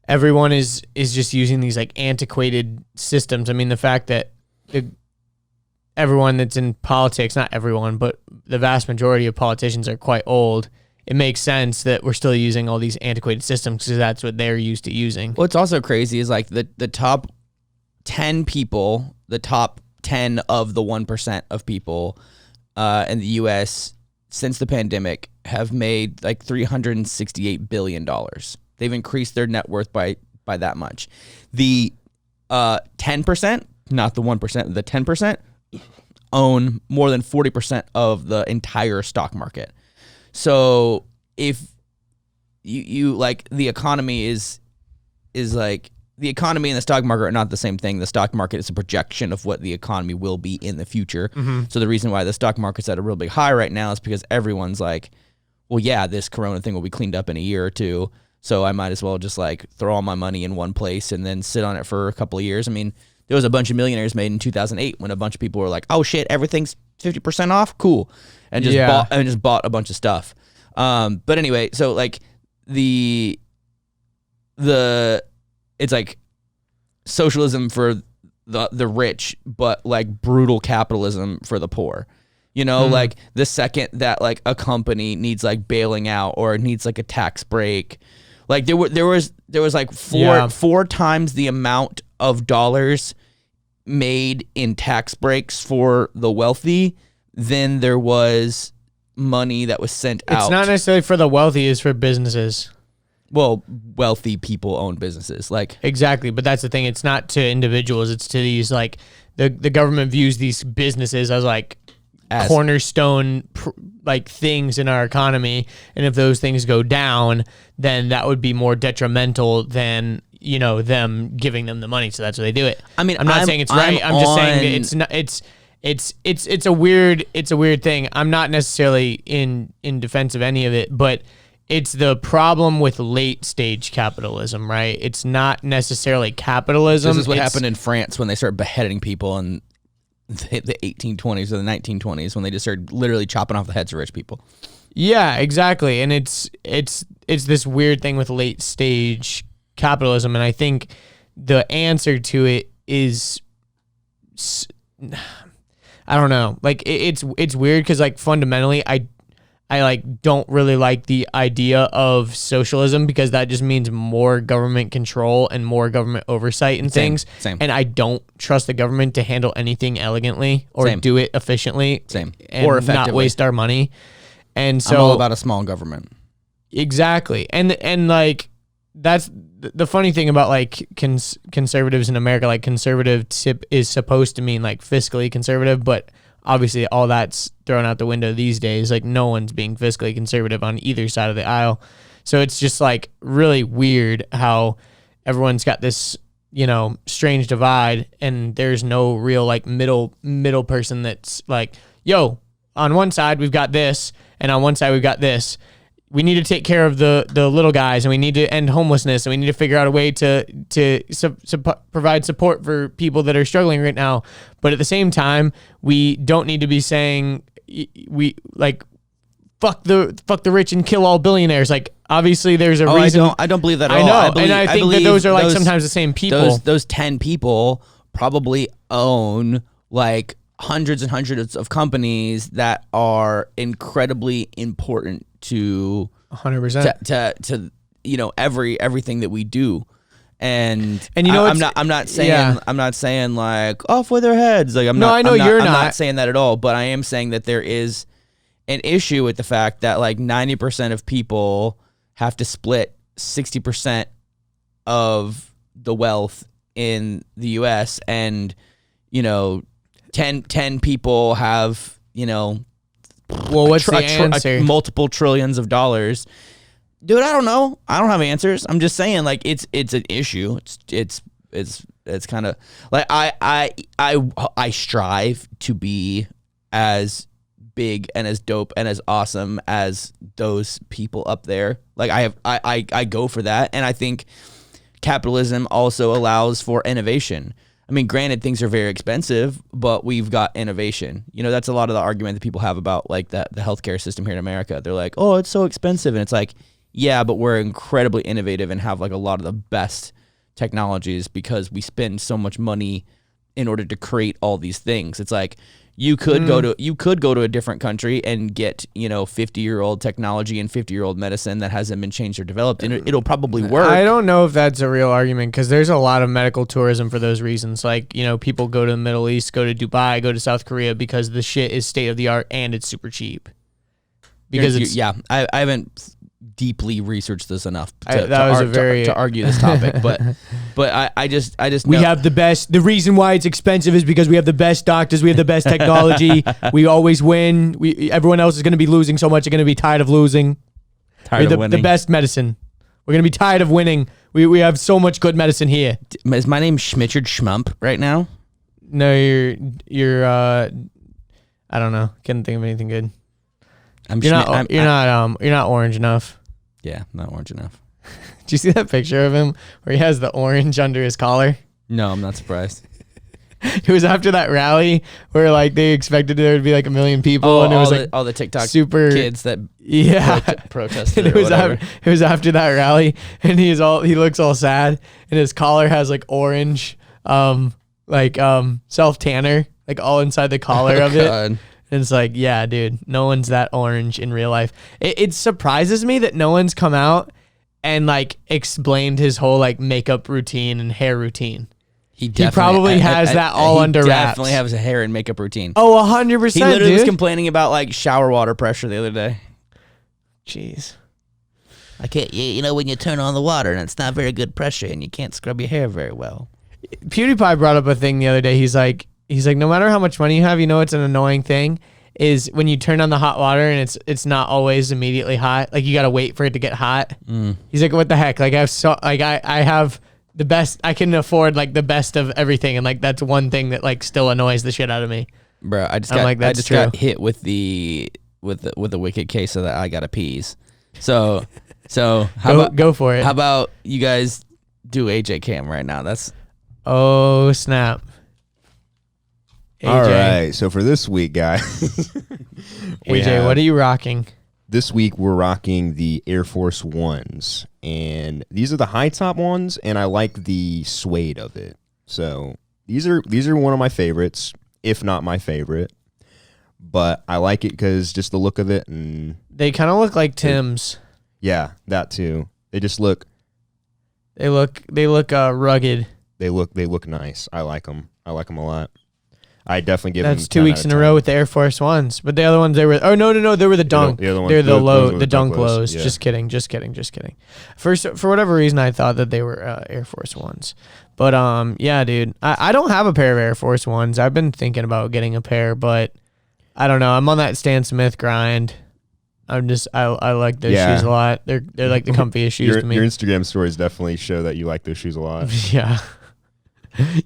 everyone is just using these like antiquated systems. I mean, the fact that everyone that's in politics, not everyone, but the vast majority of politicians are quite old. It makes sense that we're still using all these antiquated systems because that's what they're used to using.
What's also crazy is like the top 10 people, the top 10 of the 1% of people in the U.S. since the pandemic have made like $368 billion. They've increased their net worth by that much. The 10%, not the 1%, the 10% own more than 40% of the entire stock market. So if you like the economy is like the economy and the stock market are not the same thing. The stock market is a projection of what the economy will be in the future. So the reason why the stock market's at a real big high right now is because everyone's like, well, yeah, this corona thing will be cleaned up in a year or two, so I might as well just like throw all my money in one place and then sit on it for a couple of years. I mean, there was a bunch of millionaires made in 2008 when a bunch of people were like, oh shit, everything's 50% off, cool, and just bought a bunch of stuff. But anyway, so like it's like socialism for the rich, but like brutal capitalism for the poor. You know, like the second that like a company needs like bailing out or needs like a tax break, like there was like four times the amount of dollars made in tax breaks for the wealthy than there was money that was sent out.
It's not necessarily for the wealthy, it's for businesses.
Well, wealthy people own businesses, like
exactly, but that's the thing. It's not to individuals. It's to these like the government views these businesses as like cornerstone like things in our economy, and if those things go down, then that would be more detrimental than them giving them the money. So that's why they do it. I mean, I'm not saying it's right. I'm just saying that it's not. It's a weird thing. I'm not necessarily in defense of any of it, but it's the problem with late stage capitalism, right? It's not necessarily capitalism.
This is what happened in France when they started beheading people in the 1820s or the 1920s, when they just started literally chopping off the heads of rich people.
Yeah, exactly. And it's this weird thing with late stage capitalism, and I think the answer to it is, I don't know. Like it's weird because like fundamentally I like don't really like the idea of socialism, because that just means more government control and more government oversight and things.
Same.
And I don't trust the government to handle anything elegantly or do it efficiently.
Same.
And
or effectively.
Not waste our money. And so
I'm all about a small government.
Exactly. And like that's the funny thing about like conservatives in America. Like conservative is supposed to mean like fiscally conservative, but obviously all that's thrown out the window these days. Like no one's being fiscally conservative on either side of the aisle. So it's just like really weird how everyone's got this, strange divide, and there's no real like middle person that's like, yo, on one side we've got this, and on one side we've got this. We need to take care of the little guys, and we need to end homelessness, and we need to figure out a way to provide support for people that are struggling right now. But at the same time, we don't need to be saying we like fuck the rich and kill all billionaires. Like obviously there's a reason.
I don't believe that at
all.
I know,
and I think that those are like sometimes the same people.
Those 10 people probably own like hundreds and hundreds of companies that are incredibly important to
100%
to everything that we do. And I'm not saying like off with their heads. Like I'm not saying that at all, but I am saying that there is an issue with the fact that like 90% of people have to split 60% of the wealth in the US, and 10 people have,
what's the answer?
Multiple trillions of dollars. Dude, I don't know. I don't have answers. I'm just saying like it's an issue. It's kind of like I strive to be as big and as dope and as awesome as those people up there. Like I go for that, and I think capitalism also allows for innovation. I mean, granted, things are very expensive, but we've got innovation. That's a lot of the argument that people have about like the healthcare system here in America. They're like, oh, it's so expensive. And it's like, yeah, but we're incredibly innovative and have like a lot of the best technologies because we spend so much money in order to create all these things. It's like you could go to a different country and get 50-year-old technology and 50-year-old medicine that hasn't been changed or developed, and it'll probably work.
I don't know if that's a real argument, because there's a lot of medical tourism for those reasons. Like people go to the Middle East, go to Dubai, go to South Korea because the shit is state of the art and it's super cheap. Because
I haven't deeply researched this enough
to
argue this topic, but I just
we have the best. The reason why it's expensive is because we have the best doctors, we have the best technology. We always win. Everyone else is going to be losing so much, they're going to be tired of losing.
Tired of winning.
The best medicine. We're gonna be tired of winning. We have so much good medicine here.
Is my name Schmitchard Schmump right now?
No, you're I don't know. Couldn't think of anything good. You're not orange enough.
Yeah, not orange enough.
Did you see that picture of him where he has the orange under his collar?
No, I'm not surprised.
It was after that rally where like they expected there to be like 1 million people, and it was like
all the TikTok
super
kids that protested.
And it was after that rally, and he looks all sad, and his collar has like orange, self tanner like all inside the collar of it. And it's like, yeah, dude, no one's that orange in real life. It surprises me that no one's come out and like explained his whole like makeup routine and hair routine. He probably has that all under wraps. He
definitely has a hair and makeup routine.
Oh, 100%.
He literally was complaining about like shower water pressure the other day.
Jeez.
I can't, when you turn on the water and it's not very good pressure and you can't scrub your hair very well.
PewDiePie brought up a thing the other day. He's like, no matter how much money you have, it's an annoying thing is when you turn on the hot water and it's not always immediately hot. Like you got to wait for it to get hot. He's like, what the heck? Like I have the best, I can afford like the best of everything, and like that's one thing that like still annoys the shit out of me.
Bro, I just got hit with the wicked case of that I got appease. So
go for it.
How about you guys do AJ Cam right now?
Oh snap. AJ.
All right, so for this week, guys,
AJ, what are you rocking?
This week we're rocking the Air Force Ones, and these are the high top ones, and I like the suede of it. So these are one of my favorites, if not my favorite. But I like it because just the look of it, and
they kind of look like Tim's.
Yeah, that too. They just look.
They look rugged.
They look nice. I like them. I like them a lot. I definitely give them.
That's 2 weeks in a row with the Air Force Ones, but the other ones they were. Oh no, they were the dunk. They're the dunk lows. Yeah. Just kidding. For whatever reason, I thought that they were Air Force Ones, but yeah, dude, I don't have a pair of Air Force Ones. I've been thinking about getting a pair, but I don't know. I'm on that Stan Smith grind. I like those shoes a lot. They're like the comfiest shoes to me.
Your Instagram stories definitely show that you like those shoes a lot.
Yeah.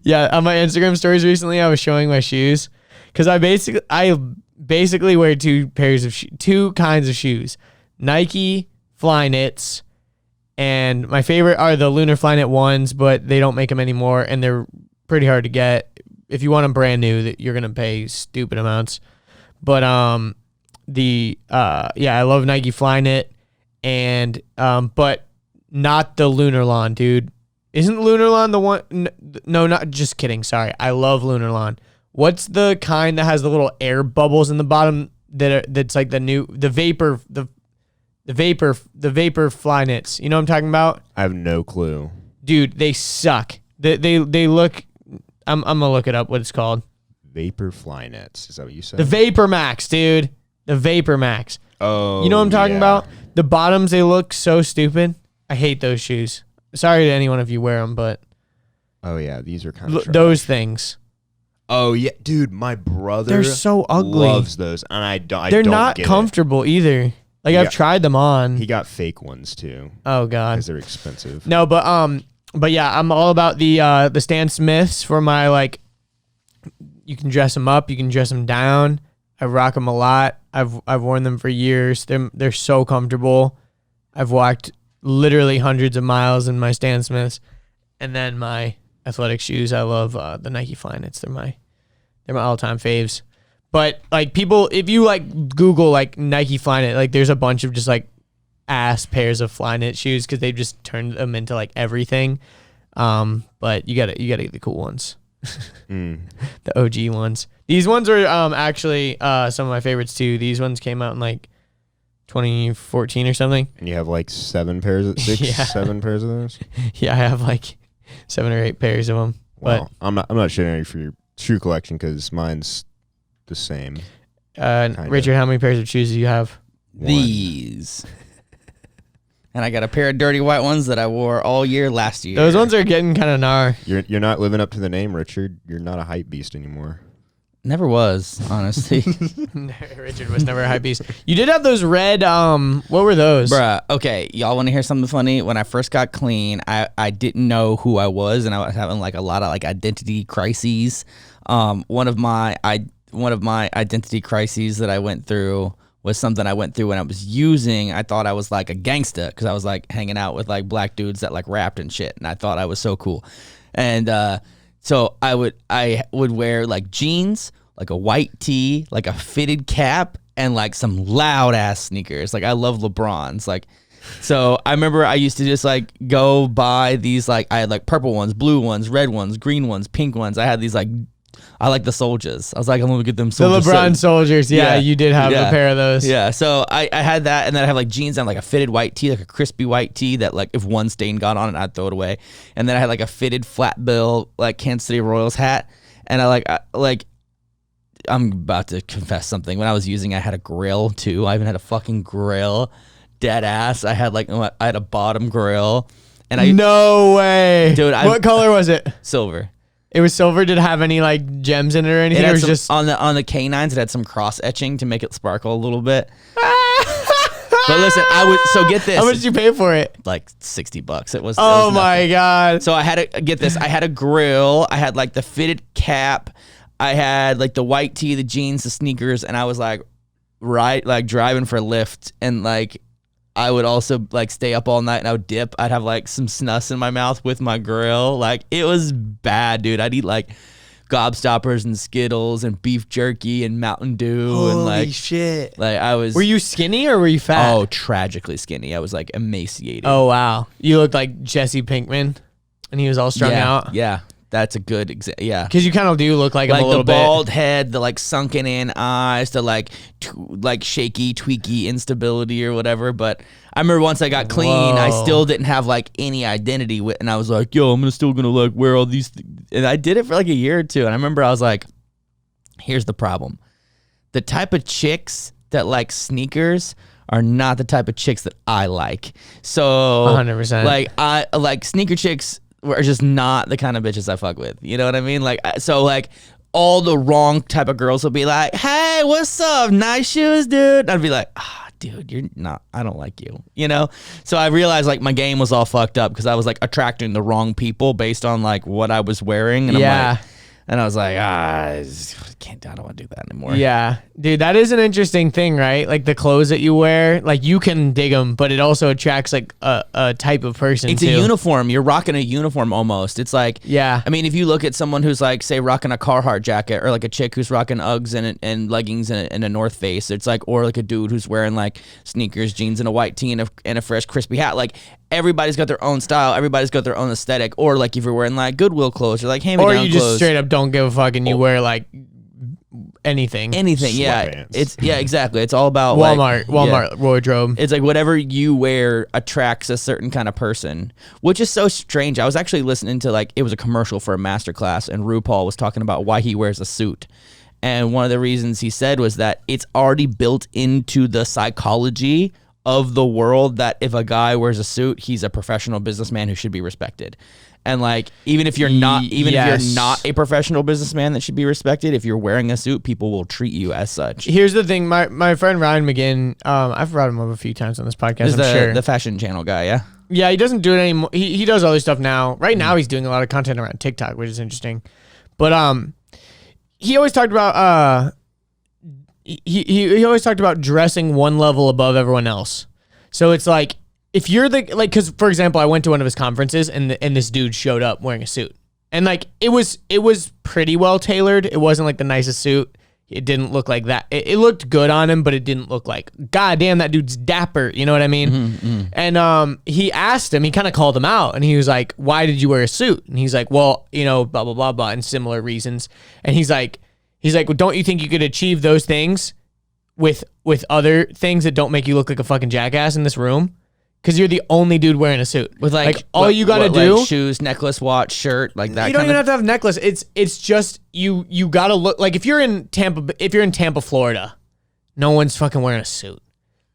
Yeah, on my Instagram stories recently, I was showing my shoes because I basically wear two kinds of shoes, Nike Flyknits, and my favorite are the Lunar Flyknit ones, but they don't make them anymore, and they're pretty hard to get. If you want them brand new, that you're gonna pay stupid amounts. But I love Nike Flyknit, and but not the Lunar Lawn, dude. Isn't Lunar Lawn the one? No, not just kidding. Sorry, I love Lunar Lawn. What's the kind that has the little air bubbles in the bottom that's like the vapor Flyknits? You know what I'm talking about?
I have no clue,
dude. They suck. They look. I'm gonna look it up. What it's called?
Vapor Flyknits. Is that what you said?
The Vapor Max, dude. The Vapor Max.
Oh,
you know what I'm talking about? The bottoms, they look so stupid. I hate those shoes. Sorry to anyone if you wear them, but
oh yeah, these are kind of
those things.
Oh yeah, dude, my brother.
They're so ugly.
Loves those, and I don't.
They're not comfortable either. Like I've tried them on.
He got fake ones too.
Oh god,
because they're expensive.
No, but yeah, I'm all about the Stan Smiths for my like. You can dress them up, you can dress them down. I rock them a lot. I've worn them for years. They're so comfortable. I've walked literally hundreds of miles in my Stan Smiths, and then my athletic shoes. I love the Nike Flyknits. They're my all-time faves. But like people, if you like Google like Nike Flyknit, like there's a bunch of just like ass pairs of Flyknit shoes because they just turned them into like everything. But you gotta get the cool ones, the OG ones. These ones are actually some of my favorites too. These ones came out in like 2014 or something.
And you have like 7 pairs of those?
Yeah, I have like 7 or 8 pairs of them.
Wow. But I'm not sharing any for your shoe collection because mine's the same.
Richard, how many pairs of shoes do you have?
These. And I got a pair of dirty white ones that I wore all year last year.
Those ones are getting kind of gnar.
You're not living up to the name, Richard. You're not a hype beast anymore.
Never was, honestly.
Richard was never a hype beast. You did have those red, what were those?
Bruh, okay, y'all want to hear something funny? When I first got clean, I didn't know who I was, and I was having like a lot of like identity crises. One of my identity crises that I went through was something I went through when I was using. I thought I was like a gangster because I was like hanging out with like black dudes that like rapped and shit, and I thought I was so cool. And so I would wear like jeans, like a white tee, like a fitted cap, and like some loud ass sneakers. Like I love LeBrons. Like, so I remember I used to just like go buy these, like I had like purple ones, blue ones, red ones, green ones, pink ones. I had these like, I like the soldiers. I was like, I'm gonna get them soldiers.
The LeBron soldiers. Yeah, you did have a pair of those.
Yeah, so I had that, and then I have like jeans and like a fitted white tee, like a crispy white tee that like if one stain got on it, I'd throw it away. And then I had like a fitted flat bill like Kansas City Royals hat, and I'm about to confess something. When I was using, I had a grill too. I even had a fucking grill, dead ass. I had a bottom grill, and
no way,
dude.
What color was it?
Silver.
It was silver. Did it have any like gems in it or anything?
It was just on the K9s. It had some cross etching to make it sparkle a little bit. But listen, so get this.
How much did you pay for it?
Like $60. It was.
Oh my God.
So I had to get this. I had a grill. I had like the fitted cap. I had like the white tee, the jeans, the sneakers, and I was like, driving for Lyft, and like I would also like stay up all night and I would dip. I'd have like some snus in my mouth with my grill. Like it was bad, dude. I'd eat like Gobstoppers and Skittles and beef jerky and Mountain Dew.
Holy
and like
shit.
Like I was.
Were you skinny or were you fat?
Oh, tragically skinny. I was like emaciated.
Oh wow. You looked like Jesse Pinkman and he was all strung out.
Yeah. That's a good example. Yeah.
Because you kind of do look like him a little bit.
Like the bald head, the like sunken in eyes, the like shaky, tweaky instability or whatever. But I remember once I got clean, I still didn't have like any identity with, and I was like, yo, I'm still gonna like wear all these and I did it for like a year or two. And I remember I was like, here's the problem. The type of chicks that like sneakers are not the type of chicks that I like. So
100%.
Like I like sneaker chicks are just not the kind of bitches I fuck with. You know what I mean? Like, so like all the wrong type of girls will be like, hey, what's up? Nice shoes, dude. I'd be like, dude, you're not, I don't like you, you know? So I realized like my game was all fucked up because I was like attracting the wrong people based on like what I was wearing. And I'm like, and I was like, I don't want to do that anymore.
Yeah. Dude, that is an interesting thing, right? Like the clothes that you wear, like you can dig them, but it also attracts like a type of person
It's
too.
a uniform. You're rocking a uniform almost. It's like,
yeah.
I mean, if you look at someone who's like, say, rocking a Carhartt jacket, or like a chick who's rocking Uggs and leggings and a North Face, it's like, or like a dude who's wearing like sneakers, jeans, and a white tee and a fresh crispy hat. Like everybody's got their own style. Everybody's got their own aesthetic. Or like if you're wearing like Goodwill clothes, you're like hand-me-down clothes.
Or you just straight up don't give a fuck and you wear like anything.
Yeah. It's exactly. It's all about
Walmart wardrobe.
It's like whatever you wear attracts a certain kind of person, which is so strange. I was actually listening to like, it was a commercial for a masterclass, and RuPaul was talking about why he wears a suit. And one of the reasons he said was that it's already built into the psychology of the world that if a guy wears a suit, he's a professional businessman who should be respected. And like, even if you're not a professional businessman that should be respected, if you're wearing a suit, people will treat you as such.
Here's the thing, my friend Ryan McGinn, I've brought him up a few times on this podcast.
The fashion channel guy, yeah.
Yeah, he doesn't do it anymore. He does other stuff now. Right now, he's doing a lot of content around TikTok, which is interesting. But he always talked about he always talked about dressing one level above everyone else. So it's like, if you're because for example, I went to one of his conferences and this dude showed up wearing a suit, and like it was pretty well tailored. It wasn't like the nicest suit. It didn't look like that. It looked good on him, but it didn't look like, God damn, that dude's dapper. You know what I mean? Mm-hmm. And he asked him, he kind of called him out, and he was like, why did you wear a suit? And he's like, well, you know, blah blah blah blah, and similar reasons. And he's like, well, don't you think you could achieve those things with other things that don't make you look like a fucking jackass in this room? Because you're the only dude wearing a suit. With like all you gotta do,
like shoes, necklace, watch, shirt, like that.
You don't even have to have a necklace. It's just you gotta look like, if you're in Tampa, Florida, no one's fucking wearing a suit.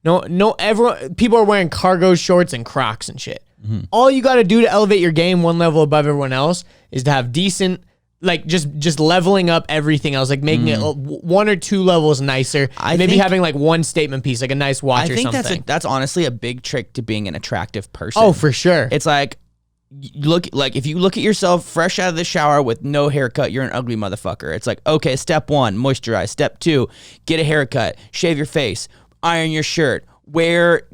No, people are wearing cargo shorts and Crocs and shit. Mm-hmm. All you gotta do to elevate your game one level above everyone else is to have decent like just leveling up everything else, like making it 1 or 2 levels nicer. Maybe having like one statement piece, like a nice watch or something. I think
that's honestly a big trick to being an attractive person.
Oh, for sure.
It's like, if you look at yourself fresh out of the shower with no haircut, you're an ugly motherfucker. It's like, okay, step 1, moisturize. Step 2, get a haircut, shave your face, iron your shirt, wear,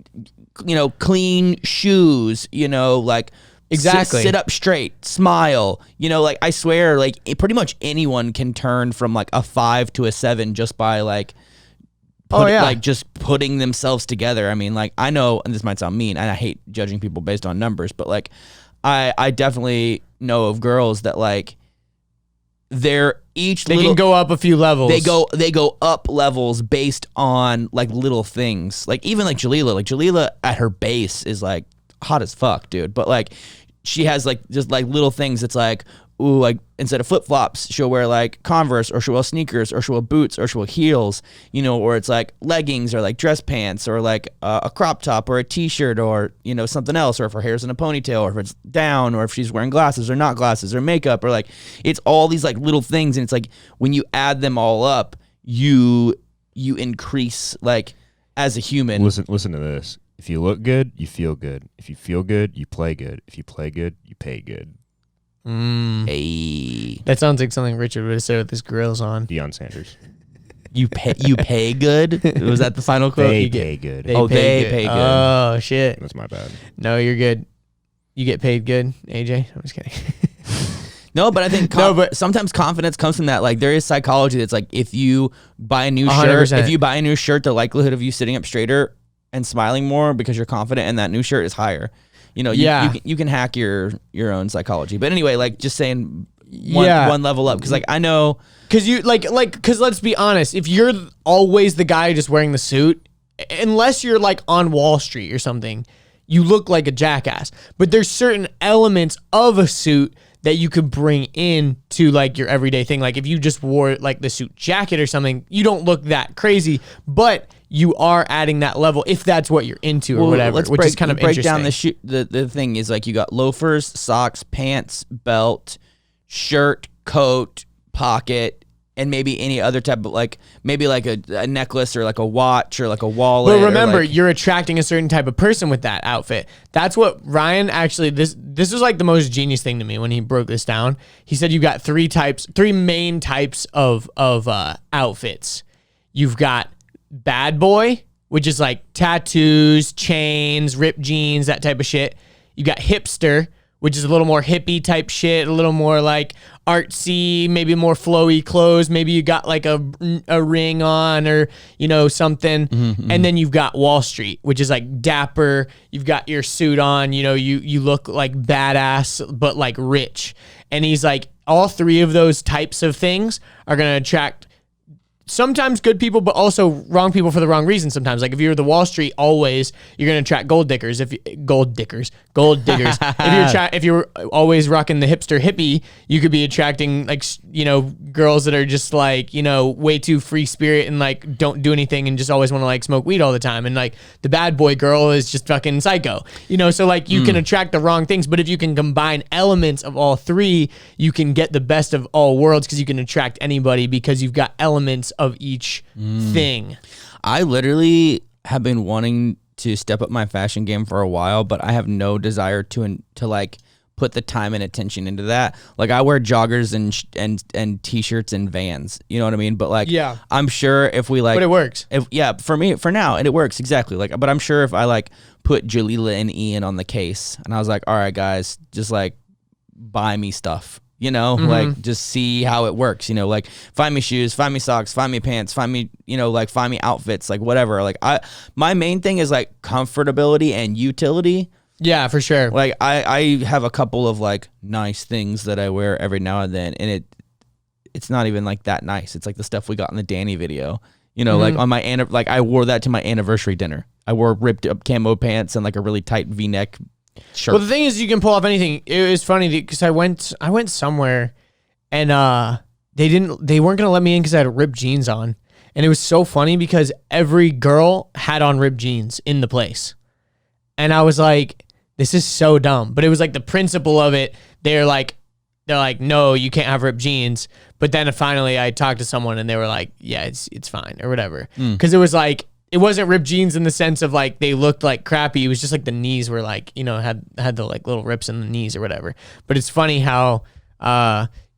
clean shoes, like
exactly
sit up straight, smile, like I swear, like pretty much anyone can turn from like a 5 to a 7 just by like, just putting themselves together. I mean, like I know, and this might sound mean, and I hate judging people based on numbers, but like I definitely know of girls that like they can
go up a few levels.
They go up levels based on like little things. Like even like Jalila at her base is like hot as fuck, dude. But like she has like just like little things. It's like, ooh, like instead of flip flops, she'll wear like Converse, or she'll wear sneakers, or she'll wear boots, or she'll wear heels, or it's like leggings, or like dress pants, or like a crop top, or a t-shirt, or something else, or if her hair's in a ponytail, or if it's down, or if she's wearing glasses or not glasses, or makeup, or like it's all these like little things, and it's like when you add them all up, you increase like as a human.
Listen to this. If you look good, you feel good. If you feel good, you play good. If you play good, you pay good.
Hey.
That sounds like something Richard would have said with his grills on.
Deion Sanders.
You pay good? Was that the final quote?
They pay good.
They pay good.
Oh, shit.
That's my bad.
No, you're good. You get paid good, AJ? I'm just kidding.
No, but I think sometimes confidence comes from that. Like there is psychology that's like if you buy a new 100%. shirt, the likelihood of you sitting up straighter and smiling more because you're confident in that new shirt is higher. You can hack your own psychology. But anyway, like just saying one level up, because like I know,
because you because let's be honest, if you're always the guy just wearing the suit, unless you're like on Wall Street or something, you look like a jackass. But there's certain elements of a suit that you could bring in to like your everyday thing. Like if you just wore like the suit jacket or something, you don't look that crazy, but you are adding that level if that's what you're into or whatever, which is kind of interesting.
Break down the thing is like you got loafers, socks, pants, belt, shirt, coat, pocket, and maybe any other type of like maybe like a necklace or like a watch or like a wallet.
But remember, you're attracting a certain type of person with that outfit. That's what Ryan actually, this was like the most genius thing to me when he broke this down. He said you've got three main types of outfits. You've got bad boy, which is like tattoos, chains, ripped jeans, that type of shit. You got hipster, which is a little more hippie type shit, a little more like artsy, maybe more flowy clothes. Maybe you got like a ring on or, something. Mm-hmm. And then you've got Wall Street, which is like dapper. You've got your suit on, you look like badass, but like rich. And he's like, all three of those types of things are going to attract sometimes good people, but also wrong people for the wrong reasons sometimes. Like if you're the Wall Street always, you're going to attract gold diggers. If you're always rocking the hipster hippie, you could be attracting like, girls that are just like, way too free spirit and like don't do anything and just always want to like smoke weed all the time. And like the bad boy girl is just fucking psycho, so like you can attract the wrong things, but if you can combine elements of all three, you can get the best of all worlds because you can attract anybody because you've got elements of each thing.
I literally have been wanting to step up my fashion game for a while, but I have no desire to like put the time and attention into that. Like I wear joggers and t-shirts and Vans, you know what I mean? But like,
yeah,
I'm sure if we like,
but it works.
For me, for now, and it works exactly. Like, but I'm sure if I like put Jalila and Ian on the case, and I was like, all right, guys, just like buy me stuff. Like just see how it works, like find me shoes, find me socks, find me pants, find me, like find me outfits, like whatever. Like my main thing is like comfortability and utility.
Yeah, for sure.
Like I have a couple of like nice things that I wear every now and then, and it's not even like that nice. It's like the stuff we got in the Danny video, like on my like I wore that to my anniversary dinner. I wore ripped up camo pants and like a really tight V-neck shirt.
Well, the thing is, you can pull off anything. It was funny because I went somewhere, and they weren't gonna let me in because I had ripped jeans on, and it was so funny because every girl had on ripped jeans in the place, and I was like, this is so dumb. But it was like the principle of it. They're like, they're like, no, you can't have ripped jeans. But then finally I talked to someone and they were like, yeah, it's fine or whatever. Because it was like, it wasn't ripped jeans in the sense of like they looked like crappy. It was just like the knees were like, had the like little rips in the knees or whatever. But it's funny how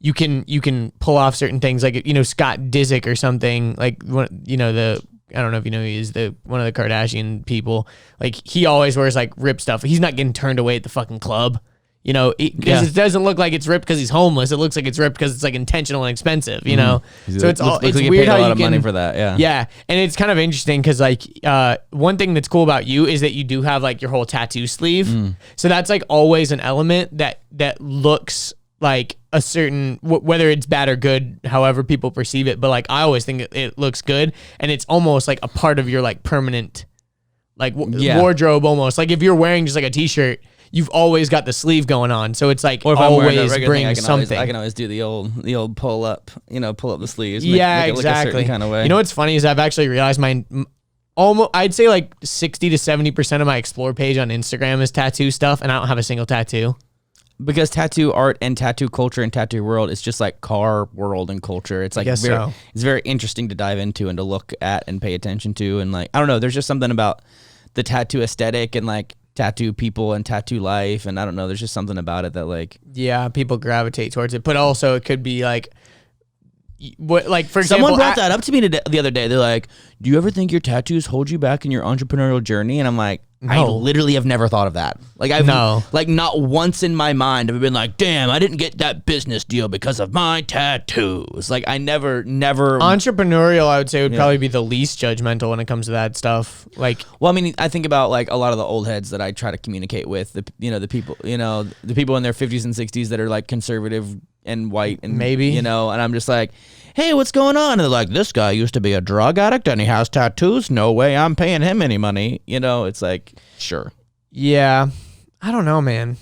you can pull off certain things, like Scott Disick or something, like I don't know if you know, he's one of the Kardashian people. Like he always wears like ripped stuff. He's not getting turned away at the fucking club. It doesn't look like it's ripped because he's homeless. It looks like it's ripped because it's like intentional and expensive, So it's weird how you can
money for that. Yeah.
Yeah. And it's kind of interesting because like, one thing that's cool about you is that you do have like your whole tattoo sleeve. So that's like always an element that looks like a certain, whether it's bad or good, however people perceive it. But like, I always think it looks good, and it's almost like a part of your like permanent, like wardrobe almost. Like if you're wearing just like a t-shirt, you've always got the sleeve going on, so it's like always bring something.
I can always do the old pull up, pull up the sleeves.
Make exactly.
It look a certain kind of way.
You know what's funny is I've actually realized I'd say like 60 to 70% of my explore page on Instagram is tattoo stuff, and I don't have a single tattoo.
Because tattoo art and tattoo culture and tattoo world is just like car world and culture. It's like it's very interesting to dive into and to look at and pay attention to, and like I don't know, there's just something about the tattoo aesthetic and like tattoo people and tattoo life, and I don't know, there's just something about it that like
people gravitate towards it. But also it could be like what, like for example,
someone brought that up to me the other day. They're like, do you ever think your tattoos hold you back in your entrepreneurial journey? And I'm like, no. I literally have never thought of that. Like like not once in my mind have I been like, damn, I didn't get that business deal because of my tattoos. Like I never
entrepreneurial, I would say, would probably be the least judgmental when it comes to that stuff. Like,
well, I mean, I think about like a lot of the old heads that I try to communicate with, the people in their 50s and 60s that are like conservative and white and maybe, and I'm just like, hey, what's going on? And they're like, this guy used to be a drug addict and he has tattoos. No way I'm paying him any money. It's like, sure.
Yeah. I don't know, man.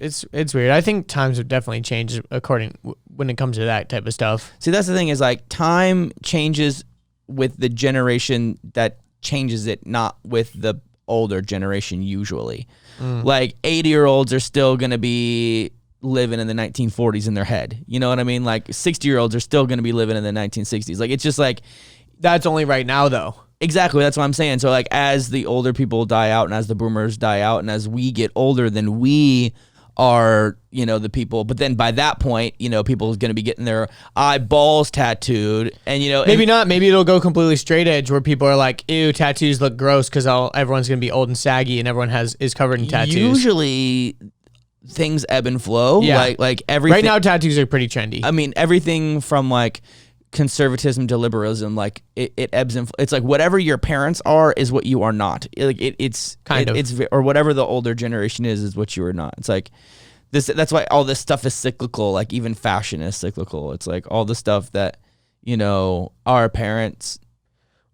It's weird. I think times have definitely changed when it comes to that type of stuff.
See, that's the thing is like time changes with the generation that changes it, not with the older generation usually. Like 80-year-olds are still going to be living in the 1940s in their head. You know what I mean? Like 60-year-olds are still going to be living in the 1960s. Like it's just like,
that's only right now though.
Exactly. That's what I'm saying. So like as the older people die out and as the boomers die out and as we get older, then we are, the people. But then by that point, people are going to be getting their eyeballs tattooed and,
maybe not. Maybe it'll go completely straight edge where people are like, ew, tattoos look gross because everyone's going to be old and saggy and everyone is covered in tattoos.
Usually things ebb and flow.
Yeah.
Like everything.
Right now, tattoos are pretty trendy.
I mean, everything from like conservatism to liberalism, like it ebbs and it's like whatever your parents are is what you are not. Like it's or whatever the older generation is what you are not. It's like this. That's why all this stuff is cyclical. Like even fashion is cyclical. It's like all the stuff that our parents.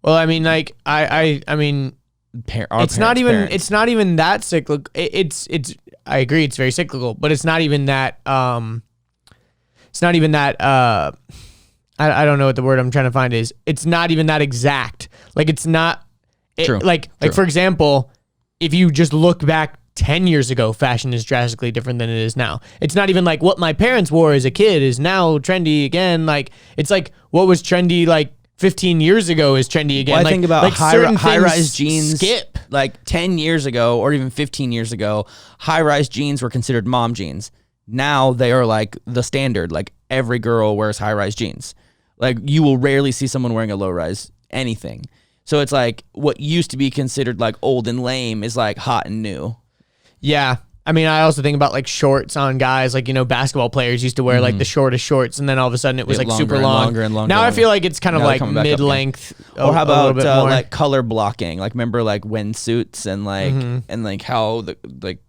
Well, I mean, like I mean, it's not even that cyclical. It's. I agree, it's very cyclical, but it's not even that. It's not even that. I don't know what the word I'm trying to find is. It's not even that exact. Like it's not.
True.
Like for example, if you just look back 10 years ago, fashion is drastically different than it is now. It's not even like what my parents wore as a kid is now trendy again. Like it's like what was trendy like 15 years ago is trendy again.
Well, I think about high-rise jeans.
Skip.
Like 10 years ago or even 15 years ago, high-rise jeans were considered mom jeans. Now they are like the standard. Like every girl wears high-rise jeans. Like you will rarely see someone wearing a low-rise anything. So it's like what used to be considered like old and lame is like hot and new.
Yeah. I mean, I also think about like shorts on guys, like, basketball players used to wear like the shortest shorts, and then all of a sudden it was like super long.
Longer and longer.
Now I feel like it's kind of like mid-length.
Or how about like color blocking? Like remember like when suits and like and like how the like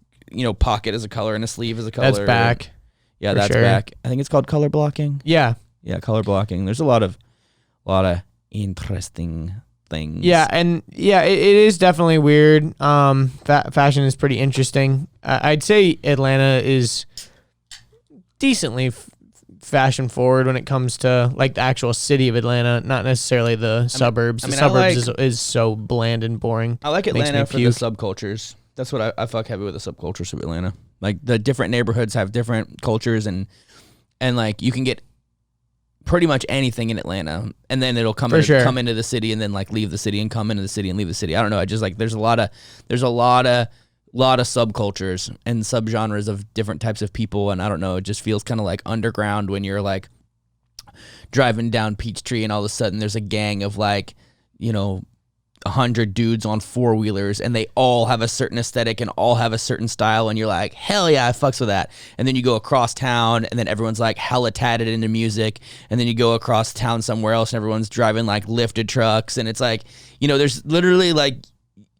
pocket is a color and a sleeve is a color.
That's back.
Yeah, that's back. I think it's called color blocking.
Yeah.
Yeah, color blocking. There's a lot of interesting things.
Yeah, and yeah, it is definitely weird. Fashion is pretty interesting. I'd say Atlanta is decently fashion forward when it comes to like the actual city of Atlanta, not necessarily the suburbs. The suburbs is so bland and boring.
I like Atlanta for the subcultures. That's what I fuck heavy with the subcultures of Atlanta. Like the different neighborhoods have different cultures and and like you can get pretty much anything in Atlanta, and then it'll come into the city, and then like leave the city and come into the city and leave the city. I don't know. I just like there's a lot of subcultures and subgenres of different types of people, and I don't know. It just feels kind of like underground when you're like driving down Peachtree, and all of a sudden there's a gang of like 100 dudes on 4-wheelers, and they all have a certain aesthetic and all have a certain style, and you're like, hell yeah, I fucks with that. And then you go across town, and then everyone's like hella tatted into music, and then you go across town somewhere else, and everyone's driving like lifted trucks, and it's like, there's literally like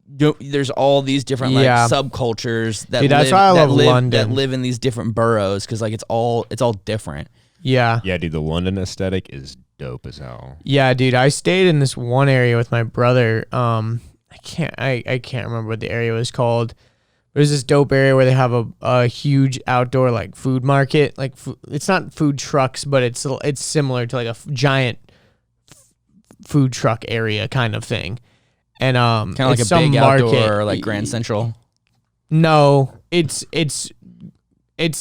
there's all these different like subcultures that live in these different boroughs, because like it's all different.
Yeah,
dude, the London aesthetic is dope as hell.
Yeah, dude, I stayed in this one area with my brother. I can't remember what the area was called. There's this dope area where they have a huge outdoor like food market. Like it's not food trucks, but it's similar to like a giant food truck area kind of thing. And
kind of like a big outdoor like Grand Central.
No, it's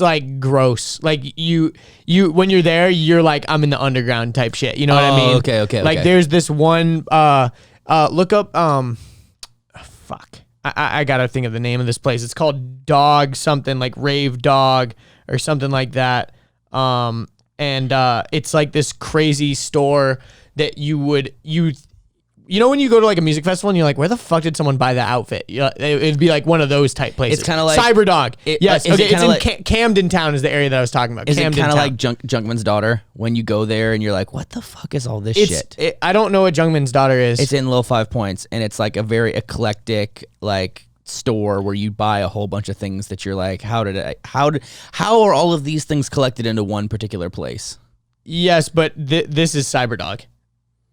like gross. Like you when you're there, you're like, I'm in the underground type shit. You know what I mean?
Okay.
Like there's this one look up fuck. I gotta think of the name of this place. It's called Dog something, like Rave Dog or something like that. And it's like this crazy store that when you go to like a music festival and you're like, where the fuck did someone buy that outfit? It'd be like one of those type places.
It's kind of like
Cyberdog. Yes. Okay. It's in Camden Town is the area that I was talking about.
Is it kind of like Junkman's Daughter when you go there and you're like, what the fuck is all this shit?
I don't know what Junkman's Daughter is.
It's in Lil 5 Points, and it's like a very eclectic like store where you buy a whole bunch of things that you're like, how are all of these things collected into one particular place?
Yes, but this is Cyberdog.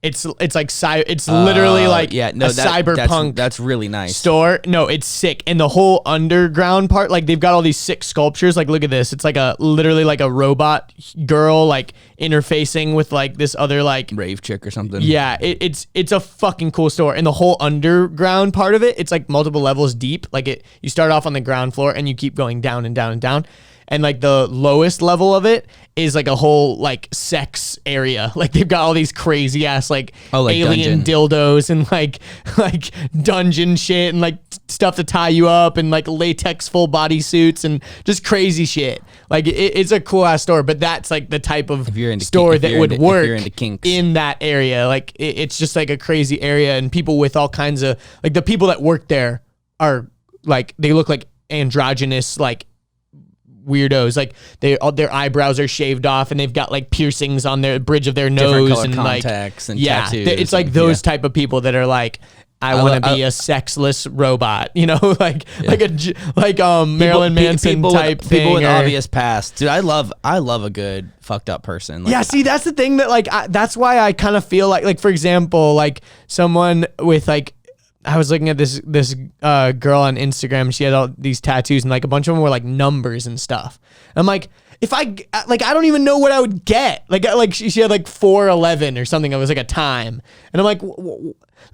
It's literally like cyberpunk.
That's really nice
store. No, it's sick. And the whole underground part, like they've got all these sick sculptures. Like look at this. It's like literally like a robot girl like interfacing with like this other like
rave chick or something.
Yeah, it's a fucking cool store. And the whole underground part of it, it's like multiple levels deep. Like you start off on the ground floor and you keep going down and down and down. And like the lowest level of it is like a whole like sex area. Like they've got all these crazy ass like alien dildos and like dungeon shit and like stuff to tie you up and like latex full body suits and just crazy shit. Like it's a cool ass store, but that's like the type of store that would work in that area. Like it's just like a crazy area, and people with all kinds of like the people that work there are like they look like androgynous like weirdos. Like their eyebrows are shaved off and they've got like piercings on their bridge of their nose and
contacts
like
and tattoos.
It's like those type of people that are like, I want to be a sexless robot, like Marilyn Manson type thing.
People with obvious past. Dude, I love a good fucked up person.
Like, see, that's the thing that like that's why I kind of feel like for example, like someone with like, I was looking at this girl on Instagram. She had all these tattoos and like a bunch of them were like numbers and stuff. And I'm like, if I don't even know what I would get. Like she had like 411 or something. It was like a time. And I'm like,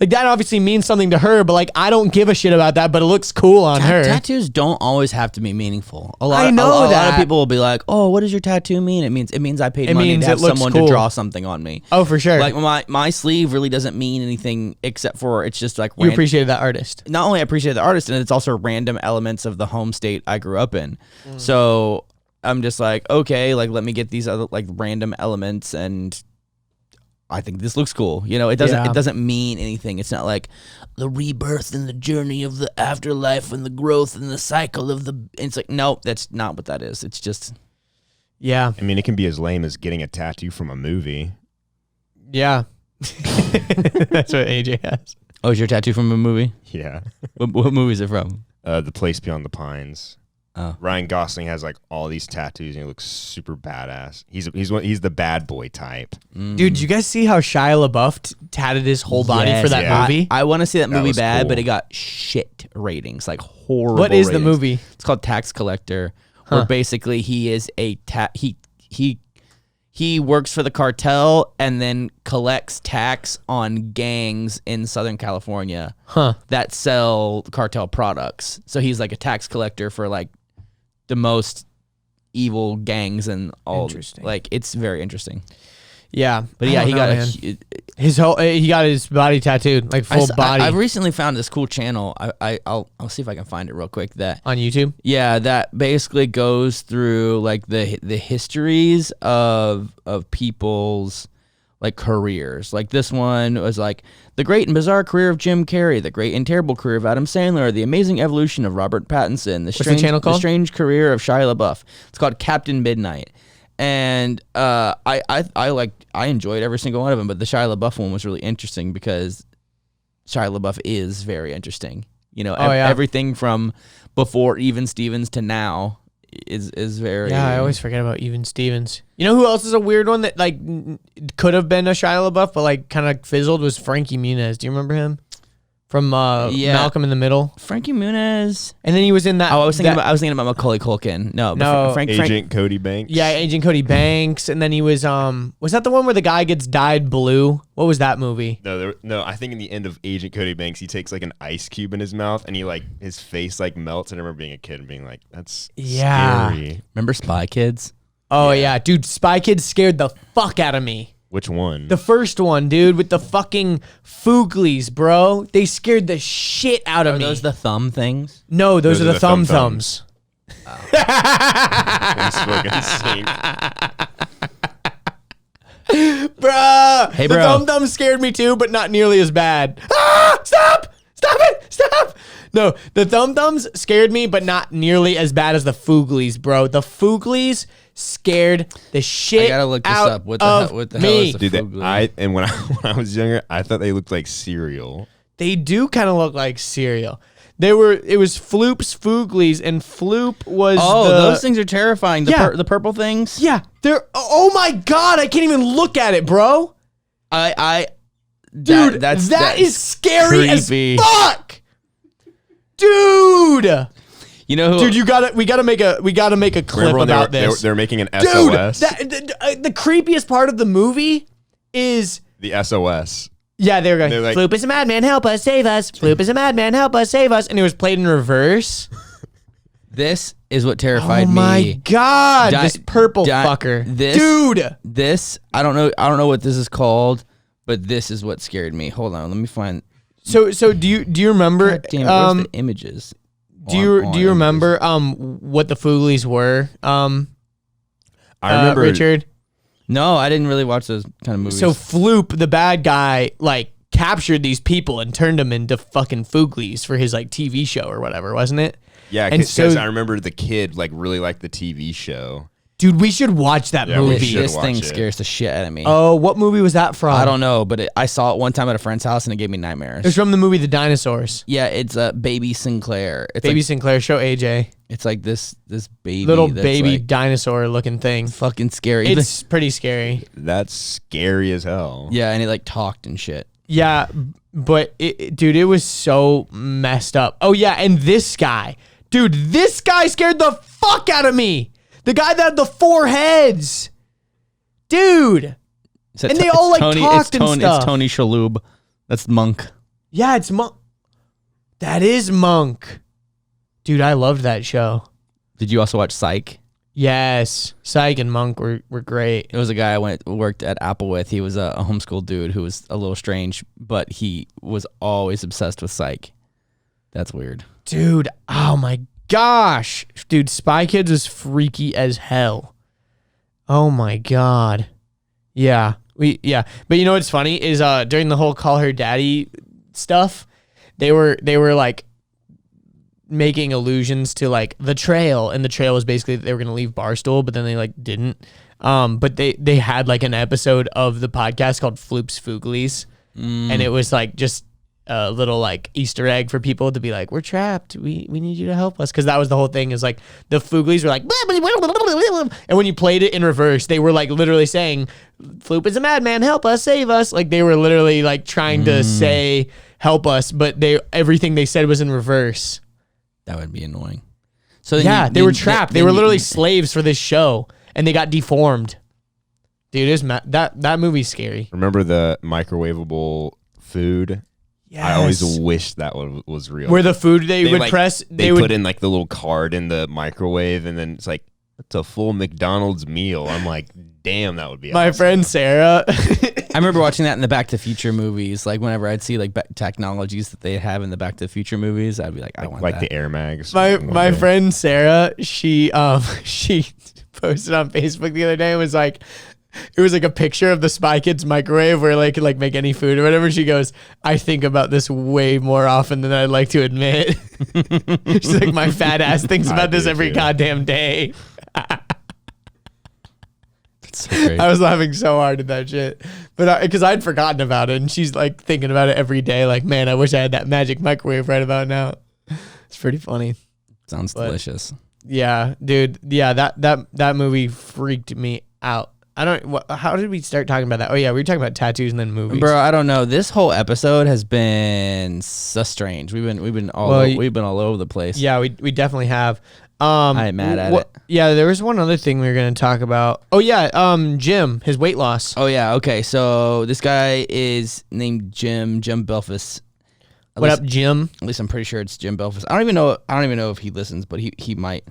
like that obviously means something to her, but like I don't give a shit about that, but it looks cool on her.
Tattoos don't always have to be meaningful. A lot of people will be like, "Oh, what does your tattoo mean?" It means I paid money to have someone to draw something on me.
Oh, for sure.
Like my sleeve really doesn't mean anything except for it's just like
you appreciated that artist.
Not only I appreciate the artist, and it's also random elements of the home state I grew up in. So I'm just like, okay, like let me get these other like random elements, and I think this looks cool. It doesn't mean anything. It's not like the rebirth and the journey of the afterlife and the growth and the cycle of the. It's like, no, that's not what that is. It's just.
Yeah.
I mean, it can be as lame as getting a tattoo from a movie.
Yeah. That's what AJ has.
Oh, is your tattoo from a movie?
Yeah.
What movie is it from?
The Place Beyond the Pines.
Oh.
Ryan Gosling has like all these tattoos and he looks super badass. He's the bad boy type.
Dude, did you guys see how Shia LaBeouf tatted his whole body for that movie?
I want to see that movie bad, cool. But it got shit ratings, like horrible.
What is
ratings.
The movie?
It's called Tax Collector, where basically he is a he works for the cartel and then collects tax on gangs in Southern California that sell cartel products. So he's like a tax collector for like the most evil gangs and all.
Interesting.
Like it's very interesting.
Yeah,
But
I
yeah,
don't
he
know,
got
man. He got his body tattooed, like full body.
I've recently found this cool channel. I'll see if I can find it real quick. That
on YouTube.
Yeah, that basically goes through like the histories of people's like careers. Like this one was like the great and bizarre career of Jim Carrey, the great and terrible career of Adam Sandler, the amazing evolution of Robert Pattinson,
What's the channel called?
The strange career of Shia LaBeouf. It's called Captain Midnight. And I enjoyed every single one of them, but the Shia LaBeouf one was really interesting because Shia LaBeouf is very interesting. You know, everything from before Even Stevens to now is very.
Yeah, I always forget about Even Stevens. You know who else is a weird one that like could have been a Shia LaBeouf but like kind of fizzled was Frankie Muniz. Do you remember him? From Malcolm in the Middle.
Frankie Muniz.
And then he was in that.
Oh, I was thinking about Macaulay Culkin. No,
Agent Cody Banks.
Yeah, Agent Cody Banks. And then he was that the one where the guy gets dyed blue? What was that movie?
No, I think in the end of Agent Cody Banks, he takes like an ice cube in his mouth and he like his face like melts. And I remember being a kid and being like, that's scary.
Remember Spy Kids?
Oh yeah, dude, Spy Kids scared the fuck out of me.
Which one?
The first one, dude, with the fucking Fooglies, bro. They scared the shit out of me.
Are those the thumb things?
No, those are the thumbs.
Oh.
Bruh.
Hey,
the
bro.
thumbs scared me too, but not nearly as bad. Ah! Stop! Stop it! Stop! No, the thumbs scared me, but not nearly as bad as the Fooglies, bro. The Fooglies scared the shit out of me.
I gotta look this up. What the hell is the
Dude,
Foogly?
when I was younger, I thought they looked like cereal.
They do kind of look like cereal. It was Floop's Fooglies, and Floop was
those things are terrifying. The purple things?
Yeah, they're, oh my God, I can't even look at it, bro. Dude, that is scary
creepy
as fuck. Dude.
You know who?
Dude, we gotta make a clip about this.
They're making an SOS.
Dude, the creepiest part of the movie is
the SOS.
Yeah, they were going,
like,
Floop is a madman, help us, save us. Floop is a madman, help us, save us. And it was played in reverse.
This is what terrified me.
Oh my God, this purple fucker. Dude.
This, I don't know what this is called, but this is what scared me. Hold on, let me find.
So do you remember?
God damn it, where's the images?
Do you remember what the Fooglies were?
I remember
Richard.
No, I didn't really watch those kind of movies.
So Floop, the bad guy, like captured these people and turned them into fucking Fooglies for his like TV show or whatever, wasn't it?
Yeah, because I remember the kid like really liked the TV show.
Dude, we should watch that movie.
This thing scares the shit out of me.
Oh, what movie was that from?
I don't know, but I saw it one time at a friend's house and it gave me nightmares.
It was from the movie The Dinosaurs.
Yeah, it's Baby Sinclair. It's
Baby Sinclair, show AJ.
It's like this baby.
Little
that's
baby
like
dinosaur looking thing.
Fucking scary.
It's pretty scary.
That's scary as hell.
Yeah, and it like talked and shit.
Yeah, but dude, it was so messed up. Oh yeah, and this guy. Dude, this guy scared the fuck out of me. The guy that had the 4 heads. Dude. And they all like talked and stuff.
It's Tony Shalhoub. That's Monk.
Yeah, it's Monk. That is Monk. Dude, I loved that show.
Did you also watch Psych?
Yes. Psych and Monk were great.
It was a guy I worked at Apple with. He was a homeschool dude who was a little strange, but he was always obsessed with Psych. That's weird.
Dude, oh my gosh. Dude, Spy Kids is freaky as hell. Oh my God. Yeah. But you know what's funny is during the whole Call Her Daddy stuff, they were like making allusions to like the trail, and the trail was basically that they were gonna leave Barstool, but then they like didn't. But they had like an episode of the podcast called Floop's Fooglies, and it was like just a little like Easter egg for people to be like, we're trapped, we need you to help us, because that was the whole thing, is like the Fooglies were like blah, blah, blah, blah, blah, blah. And when you played it in reverse, they were like literally saying, Floop is a madman, help us, save us. Like they were literally like trying to say help us, but everything they said was in reverse.
That would be annoying. So
yeah, they were trapped. They were literally slaves for this show, and they got deformed. Dude, that movie's scary.
Remember the microwavable food?
Yes.
I always wished that was real.
Where the food they would
like,
press,
they would put in like the little card in the microwave, and then it's like That's a full McDonald's meal. I'm like, damn, that would be
My
awesome.
friend Sarah.
I remember watching that in the Back to the Future movies. Like whenever I'd see like technologies that they have in the Back to the Future movies, I'd be like, I want
like
that.
the Air Mags.
My friend Sarah, she posted on Facebook the other day and was like, it was like a picture of the Spy Kids microwave where like could like make any food or whatever. She goes, I think about this way more often than I'd like to admit. She's like, my fat ass thinks about this every goddamn day.
That's so great.
I was laughing so hard at that shit, but because I'd forgotten about it, and she's like thinking about it every day. Like, man, I wish I had that magic microwave right about now. It's pretty funny.
Sounds delicious.
Yeah, dude. Yeah, that movie freaked me out. I don't. How did we start talking about that? Oh yeah, we were talking about tattoos and then movies.
Bro, I don't know. This whole episode has been so strange. We've been all over the place.
Yeah, we definitely have.
I ain't mad at it.
Yeah, there was one other thing we were gonna talk about. Oh yeah, Jim, his weight loss.
Oh yeah, okay. So this guy is named Jim Belfast.
What up, Jim?
At least I'm pretty sure it's Jim Belfast. I don't even know if he listens, but he might.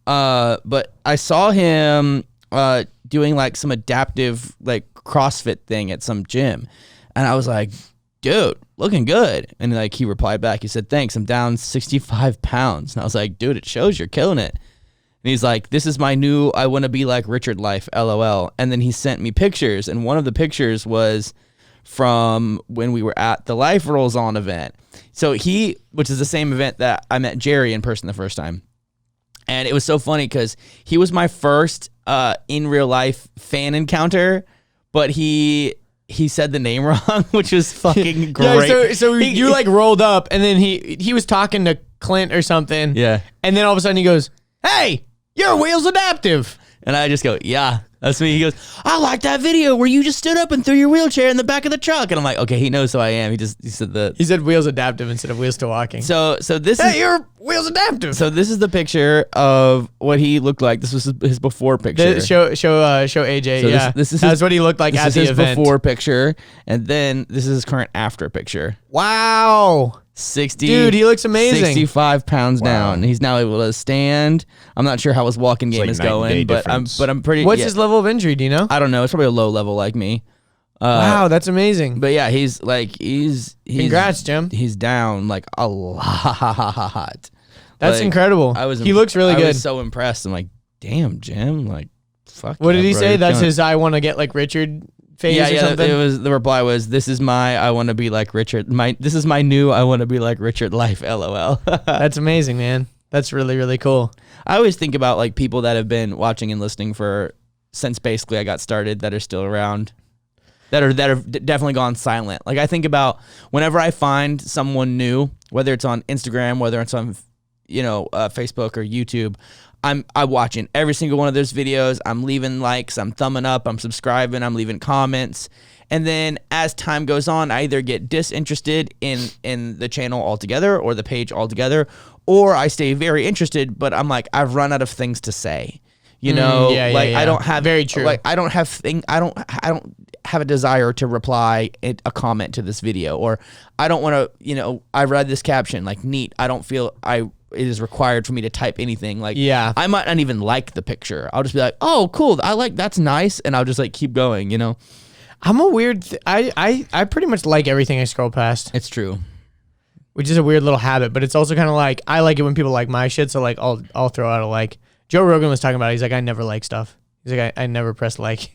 But I saw him doing like some adaptive like CrossFit thing at some gym, and I was like, dude, looking good. And like he replied back, he said, thanks, I'm down 65 pounds. And I was like, dude, it shows you're killing it. And he's like, this is my new I want to be like Richard life, LOL. And then he sent me pictures, and one of the pictures was from when we were at the Life Rolls On event. So which is the same event that I met Jerry in person the first time. And it was so funny because he was my first in real life fan encounter, but he said the name wrong, which was fucking great.
Yeah, so you like rolled up, and then he was talking to Clint or something.
Yeah.
And then all of a sudden he goes, hey, your wheel's adaptive.
And I just go, yeah, that's me. He goes, I like that video where you just stood up and threw your wheelchair in the back of the truck. And I'm like, okay, he knows who I am. He said
wheels adaptive instead of wheels to walking.
So this
hey, your wheel's adaptive.
So this is the picture of what he looked like. This was his before picture.
Show AJ.
So
yeah, that's what he looked like at the event.
This is his before picture, and then this is his current after picture.
Wow.
60.
Dude, he looks amazing.
65 pounds down. He's now able to stand. I'm not sure how his walking game is going, but I'm pretty.
What's his level of injury? Do you know?
I don't know. It's probably a low level like me.
Wow, that's amazing.
But yeah, he's
congrats, Jim.
He's down like a lot.
That's incredible. He looks really good.
I was so impressed. I'm like, damn, Jim. Like, fuck.
What did he
bro,
say? That's
killing.
his I want to get like Richard phase or something?
It was the reply was, this is my I want to be like Richard. This is my new I want to be like Richard life, LOL.
That's amazing, man. That's really, really cool.
I always think about like people that have been watching and listening since basically I got started, that are still around, that are definitely gone silent. Like I think about whenever I find someone new, whether it's on Instagram, whether it's on Facebook or YouTube, I'm watching every single one of those videos. I'm leaving likes, I'm thumbing up, I'm subscribing, I'm leaving comments. And then as time goes on, I either get disinterested in the channel altogether or the page altogether, or I stay very interested, but I'm like, I've run out of things to say. I don't have
very true.
Like I don't have a desire to reply a comment to this video, or I don't want to, I read this caption, like neat. I don't feel it is required for me to type anything. Like,
yeah,
I might not even like the picture. I'll just be like, oh, cool. That's nice. And I'll just like keep going,
I'm a weird, I pretty much like everything I scroll past.
It's true.
Which is a weird little habit, but it's also kind of like, I like it when people like my shit. So like, I'll throw out a like. Joe Rogan was talking about it. He's like, I never like stuff. He's like, I never press like.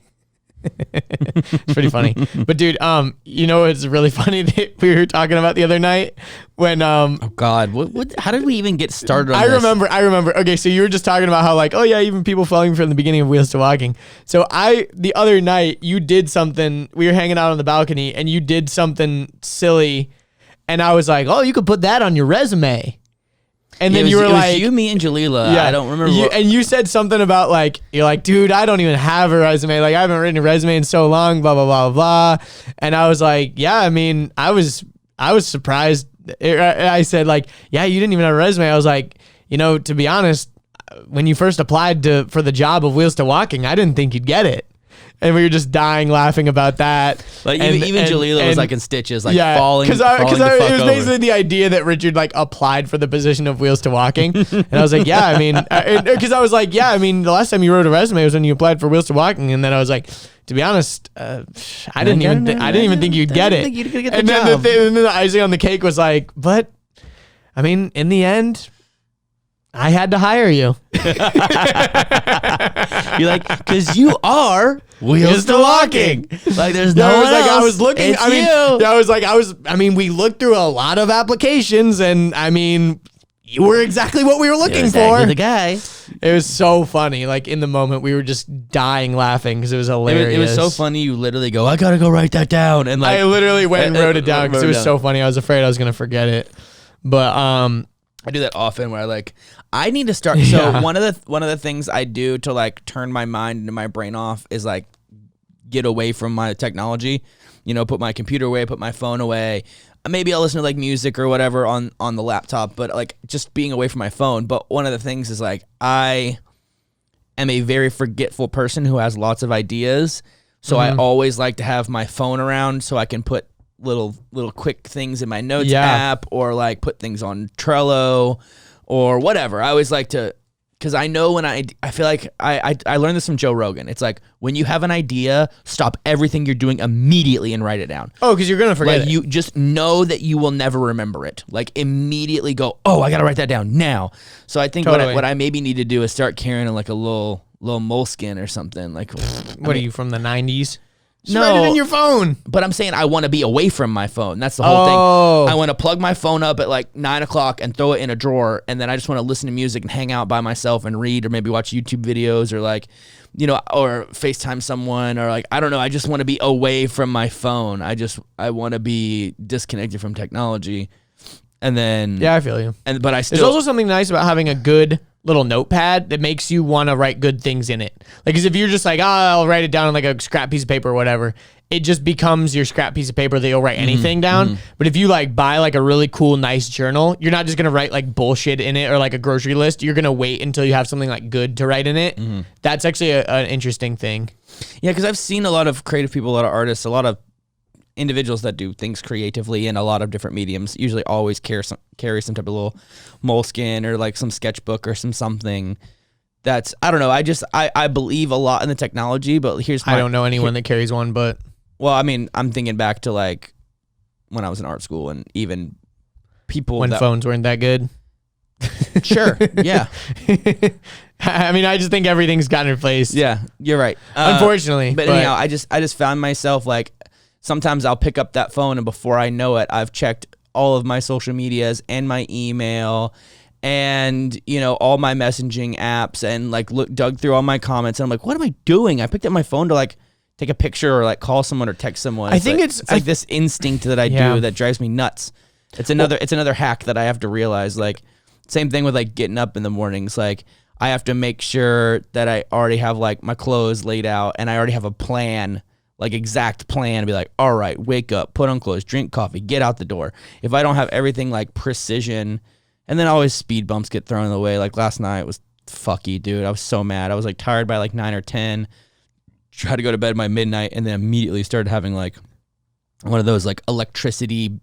It's pretty funny. But dude, it's really funny that we were talking about the other night when
oh god, what how did we even get started on
I remember. Okay, so you were just talking about how like, oh yeah, even people following from the beginning of Wheels to Walking. So the other night you did something, we were hanging out on the balcony and you did something silly and I was like, oh, you could put that on your resume. And then you were like,
you, me, and Jalila. Yeah, I don't remember.
And you said something about like, you're like, dude, I don't even have a resume. Like, I haven't written a resume in so long. Blah blah blah blah. And I was like, yeah. I mean, I was surprised. I said like, yeah, you didn't even have a resume. I was like, to be honest, when you first applied for the job of Wheels to Walking, I didn't think you'd get it. And we were just dying laughing about that.
Like even Jalila was like in stitches, like falling.
Because it was basically the idea that Richard like applied for the position of Wheels to Walking, and I was like, yeah, I mean, because I was like, yeah, I mean, the last time you wrote a resume was when you applied for Wheels to Walking, and then I was like, to be honest, I didn't even think you'd get it. And then the icing on the cake was like, but I mean, in the end, I had to hire you.
You're like, because you are Wheels to Walking. Like, there's no one else.
I was looking.
It's you.
I mean, we looked through a lot of applications, and I mean, you were exactly what we were looking for.
The guy.
It was so funny. Like in the moment, we were just dying laughing because it was hilarious.
It was so funny. You literally go, I gotta go write that down, and like
I literally went and wrote it down because it was so funny. I was afraid I was gonna forget it, but
I do that often where I need to start. So one of the things I do to like turn my mind and my brain off is like get away from my technology, put my computer away, put my phone away. Maybe I'll listen to like music or whatever on the laptop, but like just being away from my phone. But one of the things is like I am a very forgetful person who has lots of ideas. So I always like to have my phone around so I can put little quick things in my notes app or like put things on Trello or whatever. I always like to, because I know when I feel like I learned this from Joe Rogan. It's like when you have an idea, stop everything you're doing immediately and write it down.
Oh, because you're gonna forget it.
You just know that you will never remember it. Like immediately go, oh, I gotta write that down now. So I think what I maybe need to do is start carrying like a little moleskin or something. Like
what are you from the 90s? Just
no,
write it in your phone.
But I'm saying I want to be away from my phone. That's the whole thing. I want to plug my phone up at like 9 o'clock and throw it in a drawer, and then I just want to listen to music and hang out by myself and read, or maybe watch YouTube videos, or like, or FaceTime someone, or like, I don't know. I just want to be away from my phone. I want to be disconnected from technology, and then
I feel you.
But there's
also something nice about having a good little notepad that makes you want to write good things in it. Like, because if you're just like, I'll write it down on like a scrap piece of paper or whatever, it just becomes your scrap piece of paper that you'll write anything down. But if you like buy like a really cool, nice journal, you're not just going to write like bullshit in it or like a grocery list. You're going to wait until you have something like good to write in it. That's actually an interesting thing.
Yeah, because I've seen a lot of creative people, a lot of artists, a lot of individuals that do things creatively in a lot of different mediums usually always carry some type of little moleskin or like some sketchbook or something. That's, I don't know. I believe a lot in the technology, but
I don't know anyone that carries one, but
well, I mean, I'm thinking back to like when I was in art school and even people
when phones weren't that good.
Sure. Yeah.
I mean, I just think everything's gotten replaced.
Yeah, you're right.
Unfortunately.
But anyhow, I just found myself like, sometimes I'll pick up that phone and before I know it, I've checked all of my social medias and my email and, all my messaging apps and like dug through all my comments. And I'm like, what am I doing? I picked up my phone to like take a picture or like call someone or text someone.
I think
it's like this instinct that I do that drives me nuts. It's another hack that I have to realize. Like same thing with like getting up in the mornings. Like I have to make sure that I already have like my clothes laid out and I already have a plan. Like exact plan to be like, all right, wake up, put on clothes, drink coffee, get out the door. If I don't have everything like precision, and then always speed bumps get thrown in the way. Like last night was fucky, dude. I was so mad. I was like tired by like 9 or 10, tried to go to bed by midnight, and then immediately started having like one of those like electricity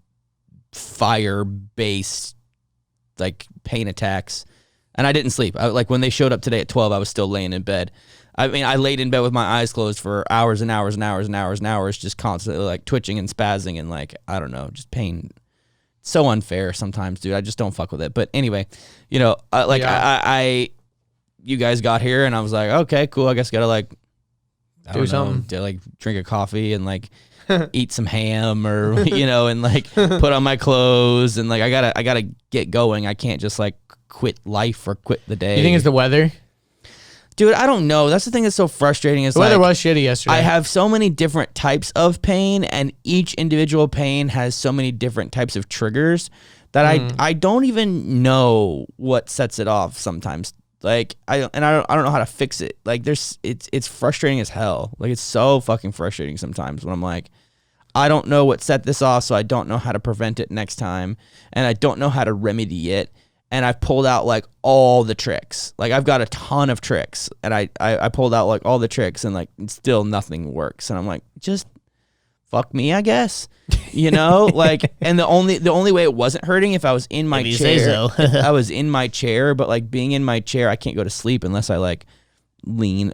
fire based like pain attacks. And I didn't sleep. Like when they showed up today at 12, I was still laying in bed. I mean, I laid in bed with my eyes closed for hours and hours and hours and hours and hours, just constantly like twitching and spazzing and like, I don't know, just pain. So unfair sometimes, dude. I just don't fuck with it. But anyway, I you guys got here and I was like, okay, cool. I guess gotta like
do something.
To like drink a coffee and like eat some ham or, and like put on my clothes and like, I gotta get going. I can't just like quit life or quit the day.
You think it's the weather?
Dude, I don't know. That's the thing that's so frustrating. Is
the weather was shitty yesterday.
I have so many different types of pain, and each individual pain has so many different types of triggers that I don't even know what sets it off sometimes. Like I don't know how to fix it. Like it's frustrating as hell. Like it's so fucking frustrating sometimes when I'm like, I don't know what set this off, so I don't know how to prevent it next time, and I don't know how to remedy it. and I've pulled out like all the tricks. Like I've got a ton of tricks, and I pulled out like all the tricks, and like still nothing works. And I'm like, just fuck me, I guess. You know, like, and the only way it wasn't hurting if I was in my chair. I was in my chair, but like being in my chair, I can't go to sleep unless I like lean.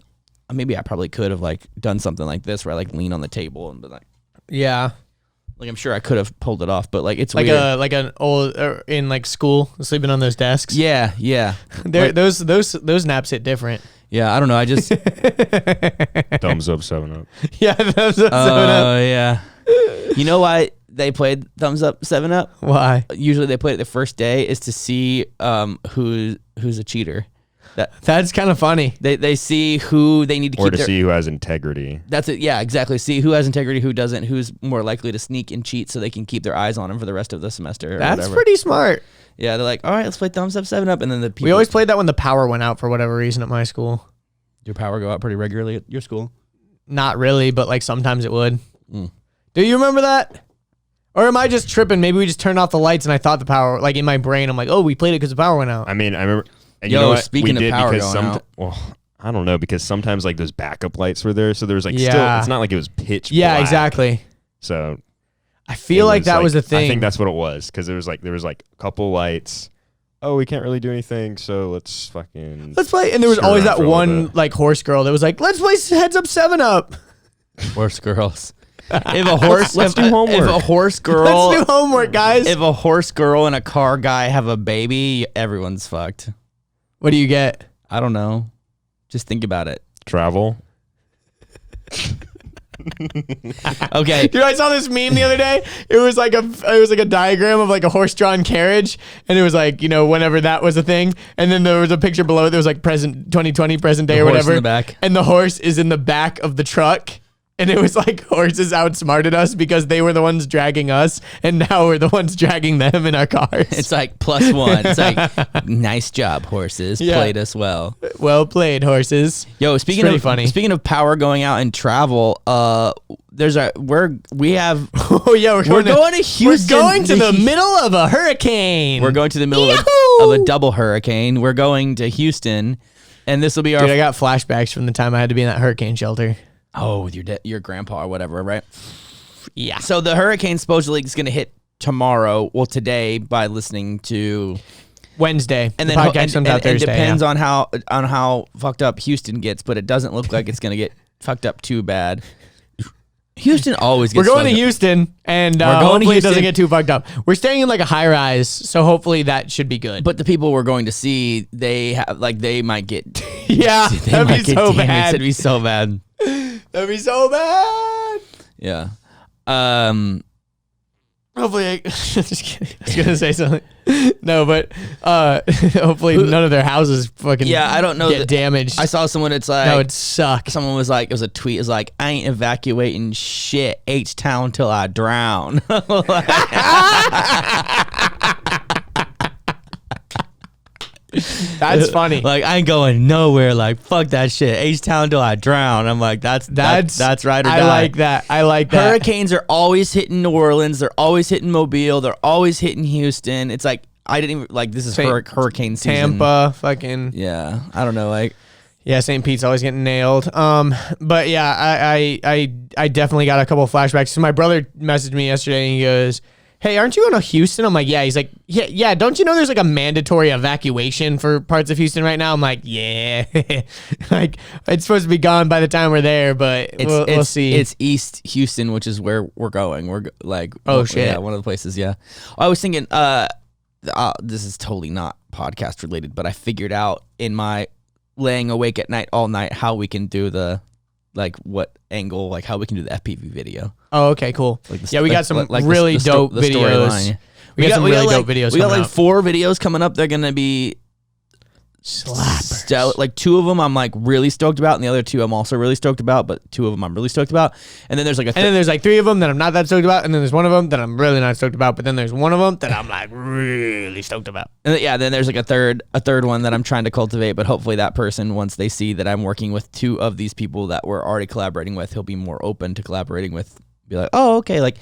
Maybe I probably could have like done something like this where I like lean on the table and be like,
yeah.
Like I'm sure I could have pulled it off, but like it's
like
weird.
like an old in like school sleeping on those desks.
Yeah.
Like, those naps hit different.
Yeah, I don't know. I just
Thumbs up, 7-Up.
Yeah, thumbs up, 7-Up.
Yeah. You know why they played thumbs up, 7-Up?
Why?
Usually they play it the first day is to see who's a cheater.
That's kind of funny.
They see who they need to keep.
Or to see who has integrity.
That's it. Yeah, exactly. See who has integrity, who doesn't, who's more likely to sneak and cheat, so they can keep their eyes on him for the rest of the semester.
That's
whatever.
pretty smart.
Yeah, they're like, all right, let's play thumbs up, 7-Up, and then the people.
We always played that when the power went out for whatever reason at my school.
Your power go out pretty regularly at your school?
Not really, but like sometimes it would. Do you remember that? Or am I just tripping? Maybe we just turned off the lights and I thought the power, like in my brain, I'm like, oh, we played it because the power went out.
I mean, I remember. And
Yo,
you know what?
speaking
we
of
did
power
because
going out.
Well, I don't know, because sometimes like those backup lights were there, so there was like still.
Yeah.
It's not like it was pitch
Yeah,
black.
exactly.
So
I feel like that was the thing.
I think that's what it was, because there was like a couple lights. Oh, we can't really do anything, so let's play. And there was
always that one like horse girl that was like, let's play Heads Up 7-Up.
Horse girls. If a horse,
let's do homework.
If a horse girl,
let's do homework, guys.
If a horse girl and a car guy have a baby, everyone's fucked.
What do you get?
I don't know. Just think about it.
Travel.
Okay.
Dude, I saw this meme the other day. It was like a diagram of like a horse-drawn carriage, and it was like, you know, whenever that was a thing, and then there was a picture below it. There was like present 2020, present day,
The
or
horse
whatever.
in the back.
And the horse is in the back of the truck. And it was like horses outsmarted us because they were the ones dragging us, and now we're the ones dragging them in our cars.
It's like +1. It's like, nice job, horses.
Yeah.
Played us well.
Well played, horses.
Yo,
Pretty funny.
Speaking of power going out and travel,
Oh yeah, we're
going to Houston.
We're going to the middle of a hurricane.
We're going to the middle of a double hurricane. We're going to Houston, and this will be our.
Dude, I got flashbacks from the time I had to be in that hurricane shelter.
Oh, with your grandpa or whatever, right?
Yeah.
So the hurricane supposedly is going to hit tomorrow. Well, today by listening to
Wednesday.
and
the
then
podcast comes out Thursday.
It depends
yeah.
on how fucked up Houston gets, but it doesn't look like it's going to get fucked up too bad. Houston always gets.
We're going to
fucked up.
Houston, and hopefully it doesn't get too fucked up. We're staying in like a high rise, so hopefully that should be good.
But the people we're going to see, they might get.
Yeah,
they
that'd
might
be
get
so
damaged.
bad.
It'd be so bad.
That'd be so bad.
Yeah.
Hopefully, just kidding. I was gonna say something. No, but hopefully none of their houses fucking
I don't know
get damaged.
I saw someone. It's like
that would suck.
Someone was like, it was a tweet. It was like, I ain't evacuating shit H-Town till I drown.
That's funny.
Like, I ain't going nowhere. Like, fuck that shit. H-Town till I drown. I'm like, that's right or die.
I like that.
Hurricanes are always hitting New Orleans. They're always hitting Mobile. They're always hitting Houston. It's like, I didn't even, like, this is hurricane season.
Tampa, fucking.
Yeah. I don't know. Like,
yeah, St. Pete's always getting nailed. But yeah, I definitely got a couple of flashbacks. So my brother messaged me yesterday and he goes, hey, aren't you going to Houston? I'm like, yeah. He's like, yeah. Don't you know there's like a mandatory evacuation for parts of Houston right now? I'm like, yeah. Like, it's supposed to be gone by the time we're there, but we'll see.
It's East Houston, which is where we're going. We're like,
oh shit,
yeah, one of the places. Yeah, I was thinking, this is totally not podcast related, but I figured out in my laying awake at night all night how we can do the, like, what angle, like how we can do the FPV video.
Oh, okay, cool.
Like
we got some really dope videos. We got some really dope videos.
We got like 4 videos coming up. They're gonna be
slappers.
Like 2 of them I'm like really stoked about, and the other 2 I'm also really stoked about. But 2 of them I'm really stoked about, and then there's like
and then there's like 3 of them that I'm not that stoked about, and then there's 1 of them that I'm really not stoked about. But then there's 1 of them that I'm like really stoked about.
And then there's like a third one that I'm trying to cultivate. But hopefully that person, once they see that I'm working with 2 of these people that we're already collaborating with, he'll be more open to collaborating with. Be like, oh, okay, like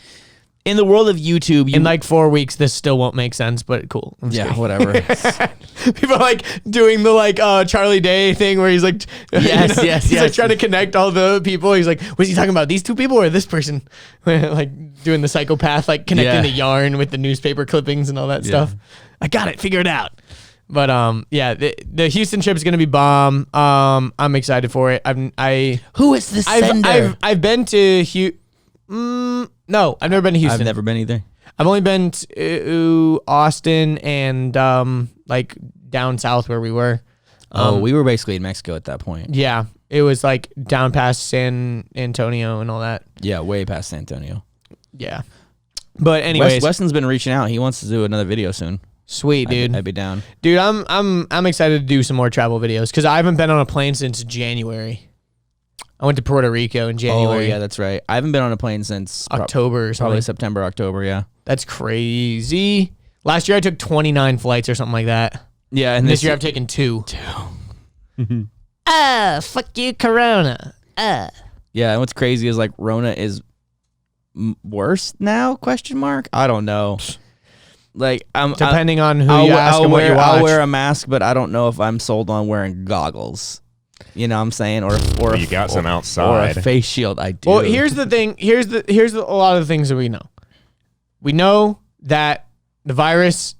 in the world of YouTube,
in like 4 weeks, this still won't make sense, but cool. I'm just
yeah,
kidding.
whatever.
People are like doing the like Charlie Day thing where he's like, he's like trying to connect all the people. He's like, was he talking about these two people or this person? Like doing the psychopath, like connecting the yarn with the newspaper clippings and all that stuff. I got it, figure it out. But the Houston trip is gonna be bomb. I'm excited for it.
Who is the sender?
I've been to no, I've never been to Houston.
I've never been either.
I've only been to Austin and like down south where we were.
We were basically in Mexico at that point.
Yeah, it was like down past San Antonio and all that.
Yeah, way past San Antonio.
Yeah, but anyways,
Weston's been reaching out. He wants to do another video soon.
Sweet, dude.
I'd be down.
Dude, I'm excited to do some more travel videos because I haven't been on a plane since January. I went to Puerto Rico in January.
Oh, yeah, that's right. I haven't been on a plane since
October or something.
Probably September, October, yeah.
That's crazy. Last year I took 29 flights or something like that.
Yeah, and
this year I've taken 2. Fuck you, Corona.
Yeah, and what's crazy is like Rona is worse now? ? I don't know. Like
depending on who you ask and what you watch.
I'll wear a mask, but I don't know if I'm sold on wearing goggles. You know what I'm saying? Or
you got some outside.
Or a face shield. I do.
Well, here's the thing. Here's a lot of the things that we know. We know that the virus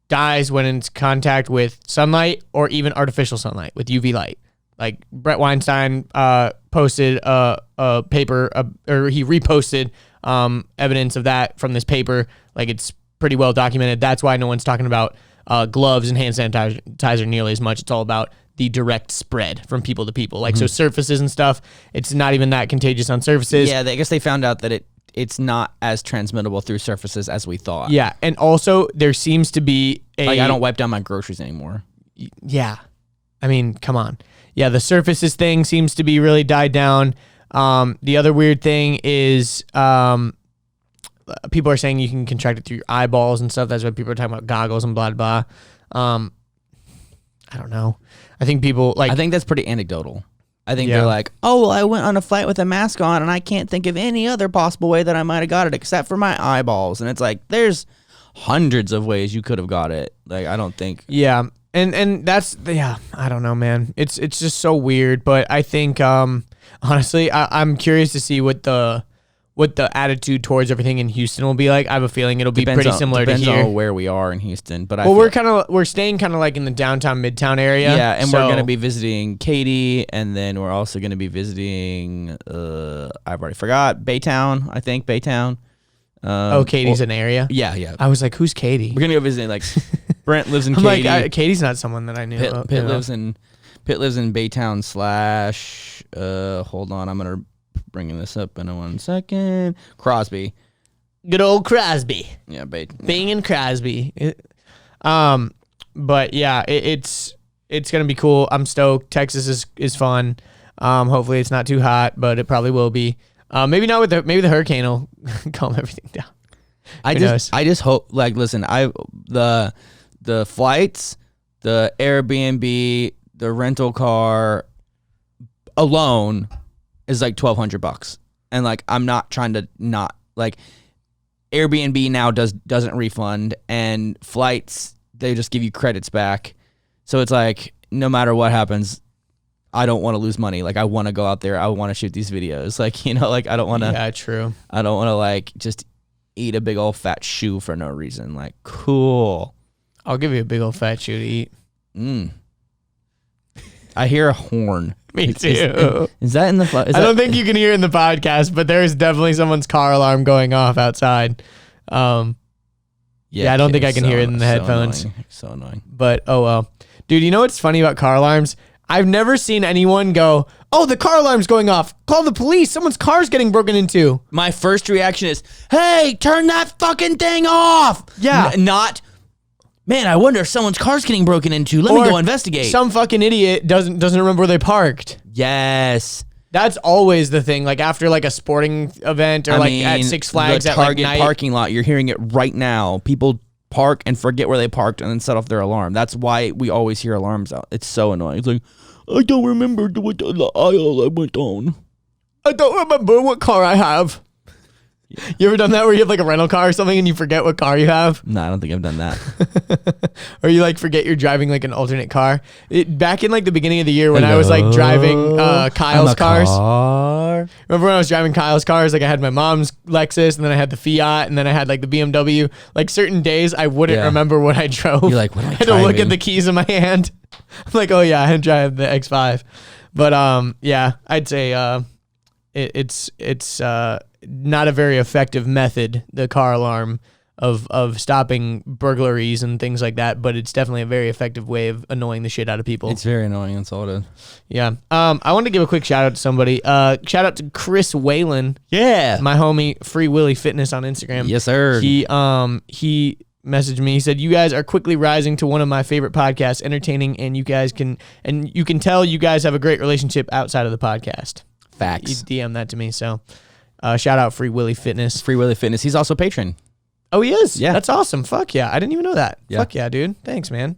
dies when it's contact with sunlight or even artificial sunlight with UV light. Like Brett Weinstein posted a paper, or he reposted evidence of that from this paper. Like it's pretty well documented. That's why no one's talking about gloves and hand sanitizer nearly as much. It's all about the direct spread from people to people. Like so surfaces and stuff, it's not even that contagious on surfaces.
Yeah, I guess they found out that it's not as transmittable through surfaces as we thought.
Yeah, and also there seems to be
like I don't wipe down my groceries anymore.
Yeah. I mean, come on. Yeah, the surfaces thing seems to be really died down. The other weird thing is people are saying you can contract it through your eyeballs and stuff. That's why people are talking about goggles and blah, blah. I don't know. I think people like...
I think that's pretty anecdotal. I think they're like, oh, well, I went on a flight with a mask on and I can't think of any other possible way that I might have got it except for my eyeballs. And it's like, there's hundreds of ways you could have got it. Like, I don't think...
Yeah. And that's... Yeah, I don't know, man. It's just so weird. But I think, honestly, I'm curious to see what the attitude towards everything in Houston will be like. I have a feeling it'll be pretty similar to here.
Depends on where we are in Houston, but
we're staying kind of like in the downtown midtown area.
Yeah, and we're gonna be visiting Katy, and then we're also gonna be visiting. I've already forgot Baytown. I think Baytown.
Katie's an area.
Yeah.
I was like, who's Katy?
We're gonna go visit like Brent lives in
I'm
Katy.
Like Katie's not someone that I knew.
Pitt lives in Baytown / hold on, I'm gonna. Bringing this up in 1 second. Crosby.
Good old Crosby.
Yeah,
Bing and Crosby. But yeah, it's gonna be cool. I'm stoked. Texas is fun. Hopefully it's not too hot, but it probably will be. Maybe not with maybe the hurricane will calm everything down.
I just hope, like, listen, the flights, the Airbnb, the rental car alone is like $1,200, and like I'm not trying to not like Airbnb now doesn't refund, and flights they just give you credits back, so it's like no matter what happens, I don't want to lose money. Like I want to go out there, I want to shoot these videos, like like I don't want to.
Yeah, true.
I don't want to like just eat a big old fat shoe for no reason. Like cool.
I'll give you a big old fat shoe to eat.
I hear a horn.
Me too.
Is that in the...
I don't think you can hear it in the podcast, but there is definitely someone's car alarm going off outside. I don't think I can hear it in the headphones.
So annoying.
But, oh well. Dude, you know what's funny about car alarms? I've never seen anyone go, oh, the car alarm's going off. Call the police. Someone's car's getting broken into.
My first reaction is, hey, turn that fucking thing off.
Yeah.
Not... Man, I wonder if someone's car's getting broken into. Let me go investigate.
Some fucking idiot doesn't remember where they parked.
Yes.
That's always the thing. Like after like a sporting event or at Six Flags
the
at like
Target
night.
parking lot, you're hearing it right now. People park and forget where they parked and then set off their alarm. That's why we always hear alarms out. It's so annoying. It's like, I don't remember the aisle I went on.
I don't remember what car I have. You ever done that where you have like a rental car or something and you forget what car you have?
No, I don't think I've done that.
Or you like forget you're driving like an alternate car. Back in like the beginning of the year when I was like driving Kyle's cars. Remember when I was driving Kyle's cars? Like I had my mom's Lexus and then I had the Fiat and then I had like the BMW. Like certain days I wouldn't remember what I drove.
You're like, what am I
had to look at the keys in my hand. I'm like, oh yeah, I drive the X5. But yeah, I'd say it's not a very effective method, the car alarm of stopping burglaries and things like that, but it's definitely a very effective way of annoying the shit out of people.
It's very annoying. That's all it is.
Yeah. I wanted to give a quick shout out to somebody. Shout out to Chris Whalen.
Yeah.
My homie, Free Willy Fitness on Instagram.
Yes, sir.
He messaged me. He said, "You guys are quickly rising to one of my favorite podcasts, entertaining, and you can tell you guys have a great relationship outside of the podcast."
Facts.
He DM'd that to me. So, shout out Free Willy Fitness.
Free Willy Fitness. He's also a patron.
Oh, he is?
Yeah.
That's awesome. Fuck yeah. I didn't even know that.
Yeah.
Fuck yeah, dude. Thanks, man.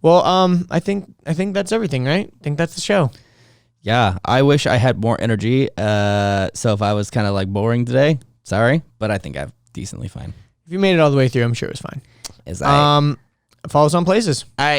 Well, I think that's everything, right? I think that's the show.
Yeah. I wish I had more energy. So if I was kind of like boring today, sorry, but I think I'm decently fine.
If you made it all the way through, I'm sure it was fine.
Follow
Follow us on places.
I